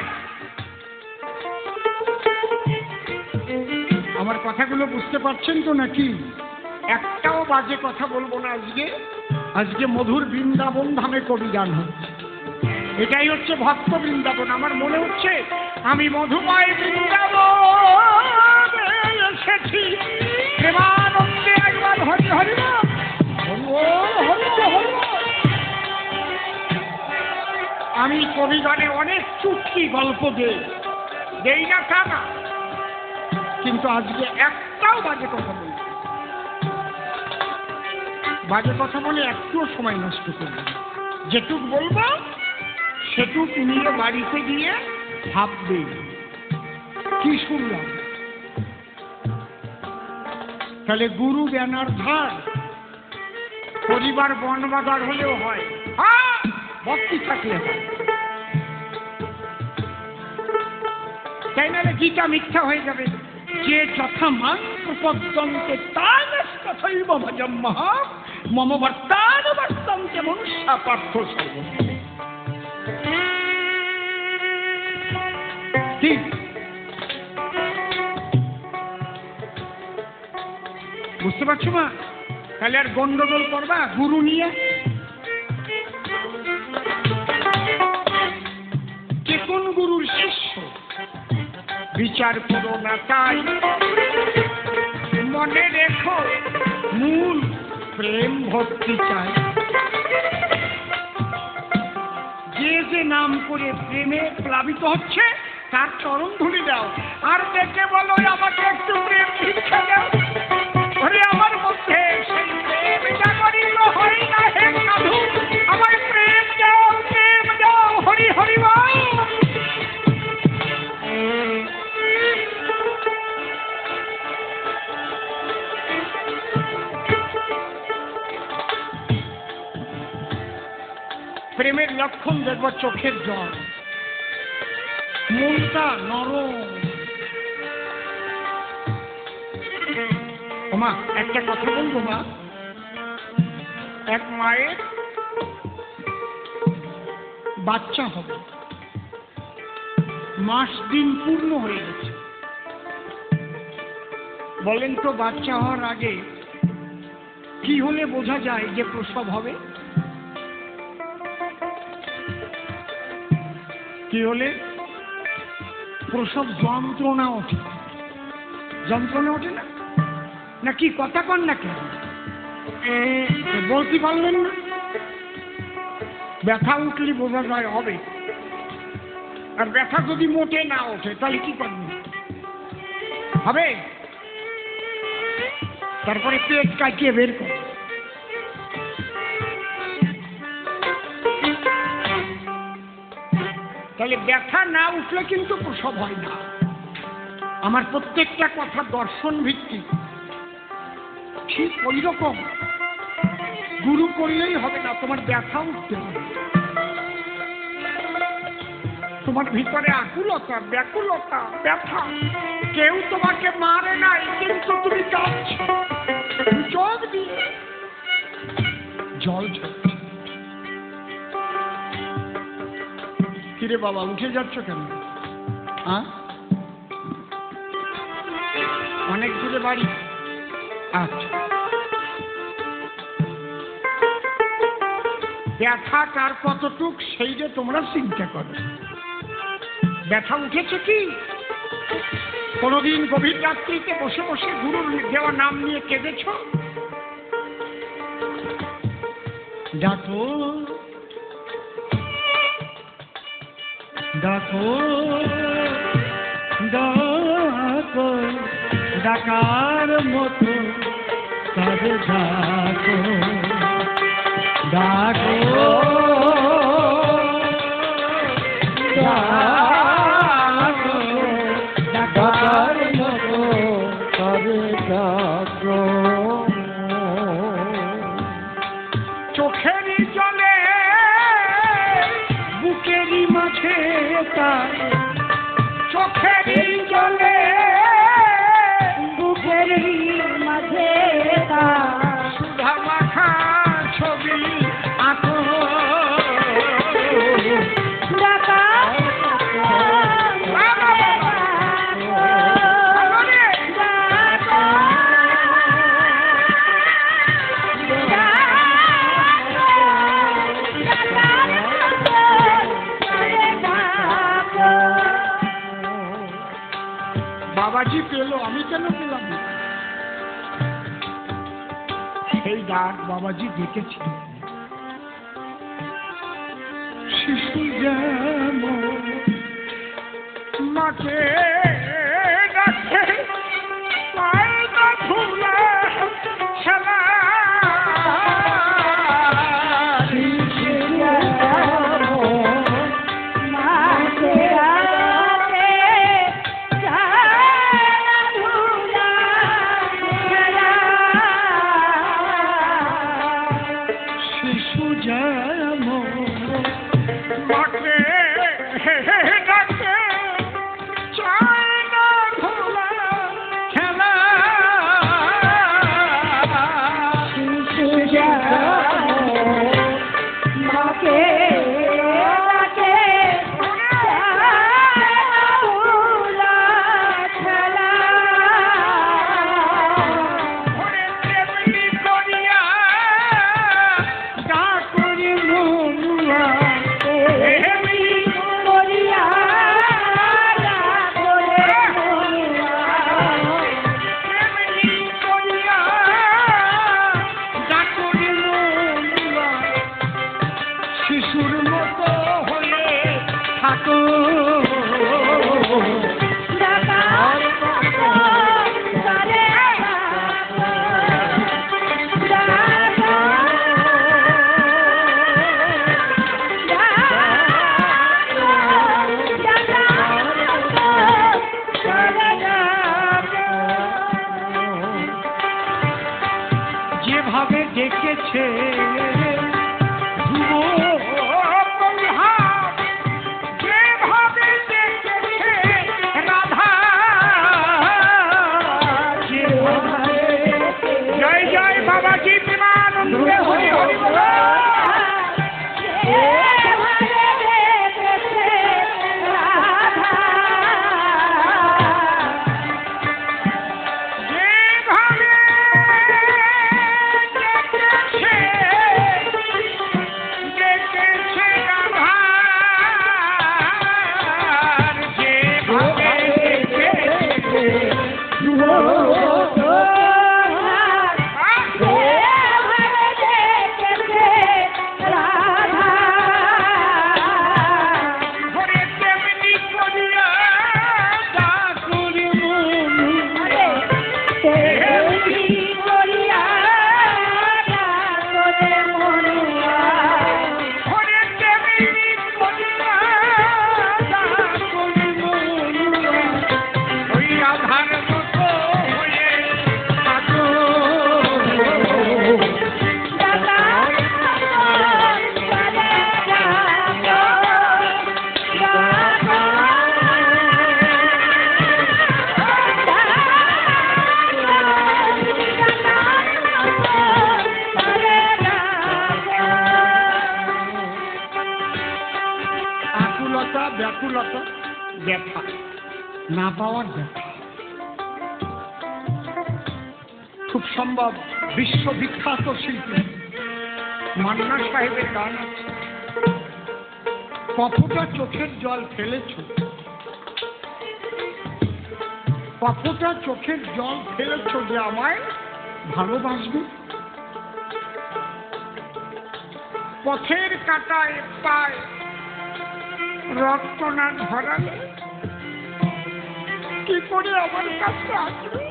আমার কথাগুলো বুঝতে পারছেন তো নাকি? একটাও বাজে কথা বলবো না আজকে। আজকে মধুর বৃন্দাবন ধামে কবিগান হচ্ছে, এটাই হচ্ছে ভক্ত বৃন্দাবন। আমার মনে হচ্ছে আমি মধুময় বৃন্দাবন এসেছি, হরি বল। আমি কবি গানে অনেক চুটকি গল্প দেই না তা না, কিন্তু আজকে একটাও বাজে কথা বলি, বাজে কথা বলে একটুও সময় নষ্ট করবে। যেটুক বলবো সেটুক নিয়ে বাড়িতে গিয়ে ভাববে কি শুনলাম। তাহলে গুরু জ্ঞানার ধার, পরিবার বনবাদার হলেও হয়, ভক্তি থাকলে হয়, তাই নাহলে গীতা মিথ্যা হয়ে যাবে। যে যথা মান প্রপদ্যন্তে তানস্তথৈব ভজম মহা মম বর্তানুবর্তন্তে মনুষ্যা পার্থ সর্ব। ঠিক বুঝতে পারছো মা? তাহলে আর গন্ডগোল করবা গুরু নিয়ে? কে কোন গুরুর শিষ্য বিচার করো না, তাই মনে রেখো মূল প্রেম ভক্তি চাই। যে নাম করে প্রেমে প্লাবিত হচ্ছে তার চরণ ধুলি দাও, আর দেখে বলো আমাকে একটু প্রেম শিক্ষা দাও। ওরে আমার মধ্যে সেই প্রেম জাগরিত হয় না হে সাধু, আমার প্রেম দাও, প্রেম দাও, হরি হরি বল। প্রেমের লক্ষণ দেখব চোখের জল, মনটা নরম। মা একটা কথা বলবো মা, এক মায়ের বাচ্চা হবে, মাস দিন পূর্ণ হয়ে গেছে। বলেন তো বাচ্চা হওয়ার আগে কি হলে বোঝা যায় যে প্রসব হবে? কি হলে প্রসব যন্ত্রণা ওঠে? যন্ত্রণা ওঠে না? নাকি কথা কন না কেন? বলতে পারলেন না? ব্যথা উঠলে বোঝা যায় হবে, আর ব্যথা যদি মোটে না ওঠে তাহলে কি করবেন? হবে। তারপরে পেট কাটিয়ে বের করে। তাহলে ব্যথা না উঠলে কিন্তু প্রসব হয় না। আমার প্রত্যেকটা কথা দর্শন ভিত্তিক। ঠিক ওই রকম গুরু করলেই হবে না, তোমার ব্যথা উঠতে হবে। তোমার ভিতরে আকুলতা, ব্যাকুলতা, ব্যথা। কেউ তোমাকে মারে নাই, কিন্তু তুমি যাচ্ছ চোখ দিয়ে জল ঝরছে। কিরে বাবা উঠে যাচ্ছ কেন? অনেক দূরে বাড়ি? আচ্ছা, ব্যথা কার কতটুক সেই যে তোমরা চিন্তা করো। ব্যথা উঠেছে কি? কোনদিন গভীর রাত্রিতে বসে বসে গুরুর দেওয়া নাম নিয়ে কেঁদেছ? ডাকো ডাকো ডাকো, ডাকার মতো তবে ডাকো ডাকো ডাকো, ডাকার মতো তবে ডাকো। চোখেরই জলে বুকেরই মাঝে তার, চোখেরই জলে বুকেরই মাঝে তার সুধা মাখা ছবি আঁকো। বাবাজি পেলো, আমি কেন পেলাম? ডাক বাবাজি ডেকেছে। শিশু যেমন মাকে ডাকে পায় না ধুলা খেলা, যেভাবে ডেকেছে যেভাবে ডেকেছে রাধা, জয় জয় বাবাজি প্রেমানন্দ হরি হরি বল। ব্যাকুলতা, ব্যথা, না পাওয়ার ব্যথা। খুব সম্ভব বিশ্ববিখ্যাত শিল্পী মান্না সাহেবের গান আছে, কতটা চোখের জল ফেলেছ, কতটা চোখের জল ফেলেছ যে আমায় ভালোবাসবে। পথের কাঁটায় পায় রক্ত না ধরালে কি করে আমার কাছে আসবে।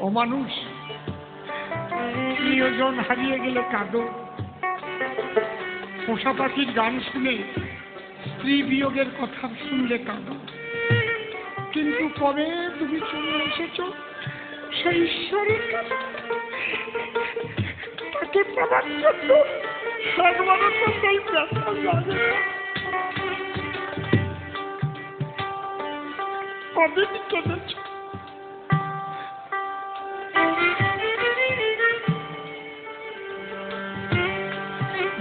ও মানুষ, প্রিয়জন হারিয়ে গেলে কাঁদো, পোষা পাখির গান শুনে স্ত্রী বিয়োগের কথা শুনলে কাঁদো, কিন্তু কবে তুমি চলে এসেছ সেই ঈশ্বরের কাছে তাকে পাবার জন্য একবারও তো সেই ব্যথা লাগে। কদিন কেঁদেছ,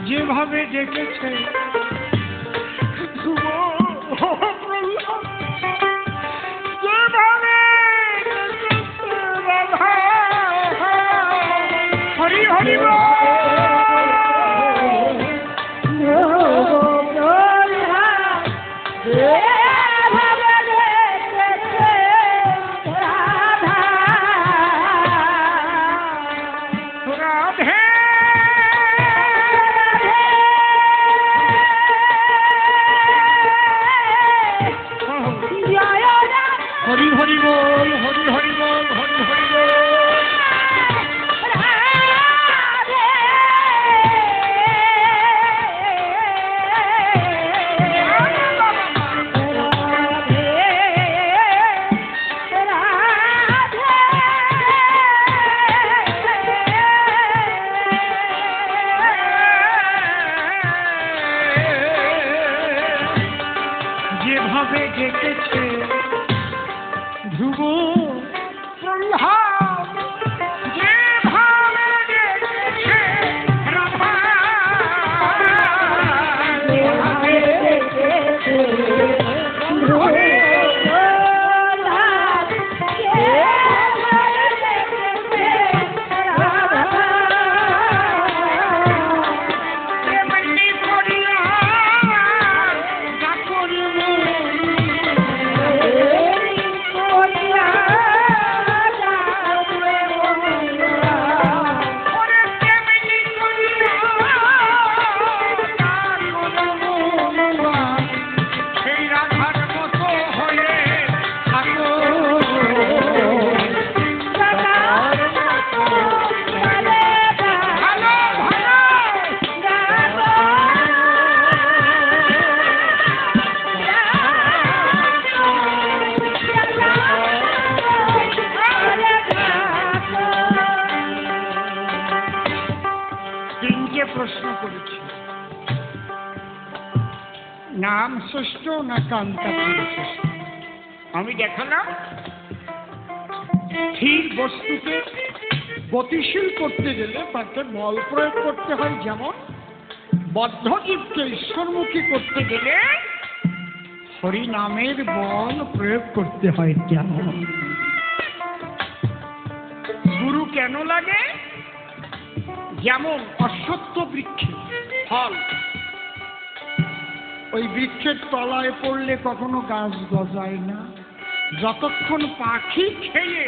যেভাবে ডেকেছে যেভাবে হরি হরি রাধা ভাবে ডেকেছে ধ্রুব প্রহ্লাদ, যে ভাবে ডেকেছে রাধা, যে ভাবে ডেকেছে ধ্রুব প্রহ্লাদ, যে ভাবে ডেকেছে রাধা, এমনি করিয়া ডাকরি প্রশ্ন করেছি, নাম শ্রেষ্ঠ না কান্তাপুর শ্রেষ্ঠ? আমি দেখালাম স্থির বস্তুকে গতিশীল করতে গেলে তাকে বল প্রয়োগ করতে হয়, যেমন বদ্ধজীবকে ঈশ্বরমুখী করতে গেলে হরিনামের বল প্রয়োগ করতে হয়। যেমন গুরু কেন লাগে? যেমন অশ্বত্থ বৃক্ষে ফল, ওই বৃক্ষের তলায় পড়লে কখনো গাছ গজায় না, যতক্ষণ পাখি খেয়ে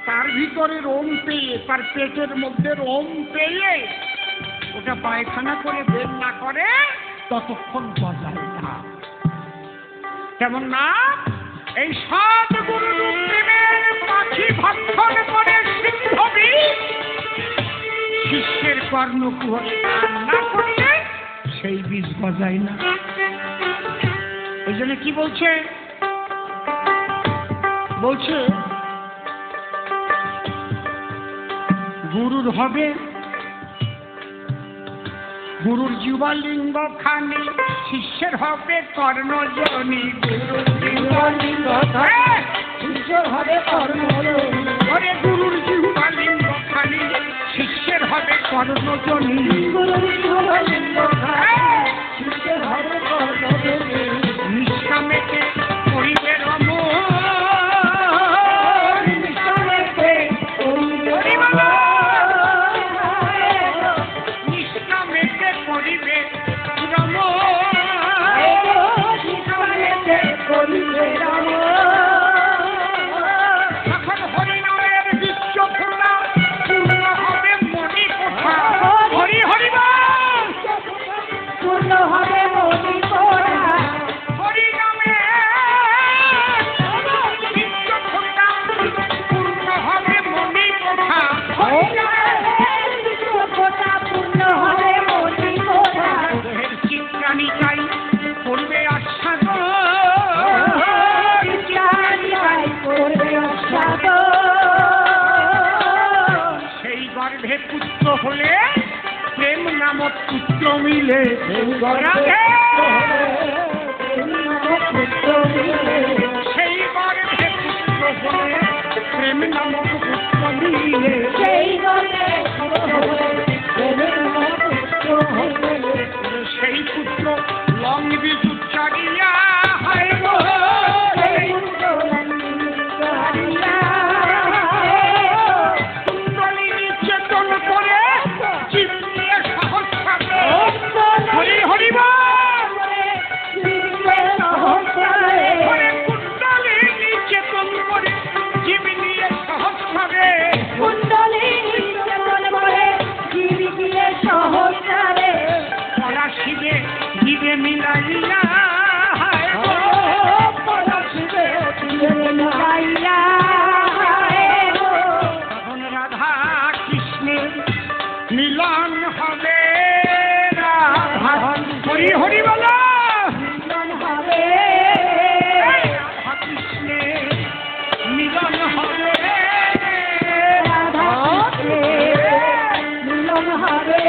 তার ভিতরে রোম পেয়ে, তার পেটের মধ্যে রোম পেয়ে ওটা পায়খানা করে বের না করে ততক্ষণ গজায় না। তেমন না, এই সাত গুরু প্রেমের পাখি ভক্ষণ করে সিদ্ধ বীজ শিষ্যের কর্ণকুহরে না করলে সেই বীজ গজায় না। এই জন্য কি বলছে? বলছে গুরুর হবে, গুরুর জীবলিঙ্গ খানি, শিষ্যের হবে কর্ণজনী। গুরুর জীবলিঙ্গ শিষ্যের হবে কর্ণজনী, ওরে গুরুর জীবলিঙ্গ খানি, শিষ্যের হবে কর্ণজনী। গুরুর জীবলিঙ্গ খানি, শিষ্যের হবে কর্ণজনী। নিষ্কামেতে করিবে রমণ, নিষ্কামেতে করিবে পুত্র হলে প্রেম নামক পুত্র মিলে, সেই গর্ভে পুত্র হলে প্রেম নামক পুত্র মিলে, সেই সেই পুত্র লং বীজ উচ্চারিয়া হয় মিলাইয়া তখন রাধা কৃষ্ণের মিলন হবে। হরি হরি বলো, মিলন হবে, রাধা কৃষ্ণের মিলন হবে, রাধা কৃষ্ণের মিলন হবে।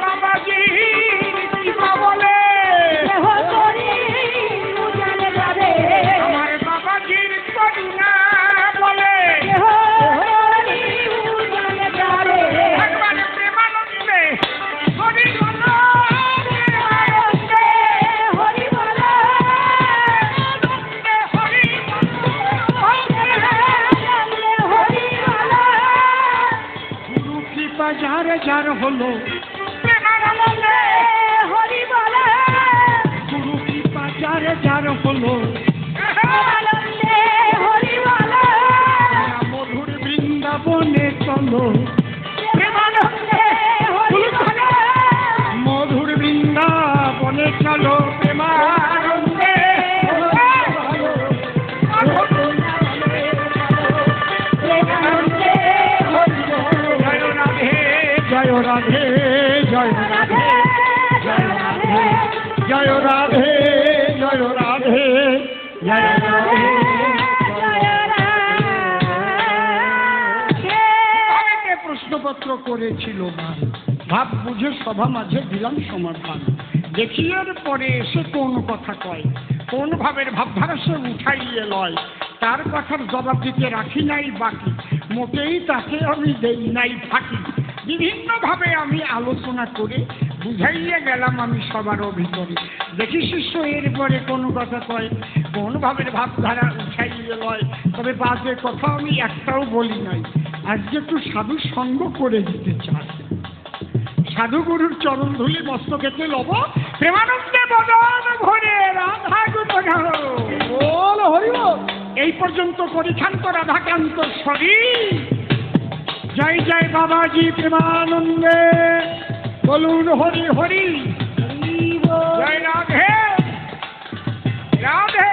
বাবাজি কৃপা বলে আমার বাবাজির করুণা বলে একবারে প্রেমানন্দে হরি বল যার যার হলো প্রেমানন্দে হরি বলে গুরু কৃপা যার যার হলো প্রেমানন্দে হরি বলে মধুর বৃন্দাবনে চলো প্রেমানন্দে হরি বলে মধুর বৃন্দাবনে চলো প্রেমানন্দে জয় রাধে জয় রাধে জয় রাধে জয় রাধে জয় রাধে জয় রাধে। অনেকে প্রশ্নপত্র করেছিল না, ভাব বুঝে সভা মাঝে দিলাম সমাধান। দেখি এর পরে এসে কোন কথা কয়, কোন ভাবের ভাবধারা সে উঠাইয়ে লয়, তার কথার জবাব দিতে রাখি নাই বাকি, মোটেই তাকে আমি দেই নাই ফাঁকি। বিভিন্নভাবে আমি আলোচনা করে বুঝাইয়ে গেলাম আমি সবার ভিতরে। দেখি শিষ্য এরপরে কোন কথা কয়, কোন ভাবের ভাবধারা উঠাইয়ে লয়, তবে বাজে কথা আমি একটাও বলি নাই। আজকে একটু সাধু সঙ্গ করে দিতে চাই, সাধুগুরুর চরণ ধুলি মস্তকেতে লব, প্রেমানন্দে বদন ভরে রাধা গুণগান বল হরি বল। এই পর্যন্ত পরিক্ষান্ত রাধাকান্ত সরি। জয় জয় বাবাজি প্রেমানন্দে বলুন হরি হরি। জয় রাধে রাধে।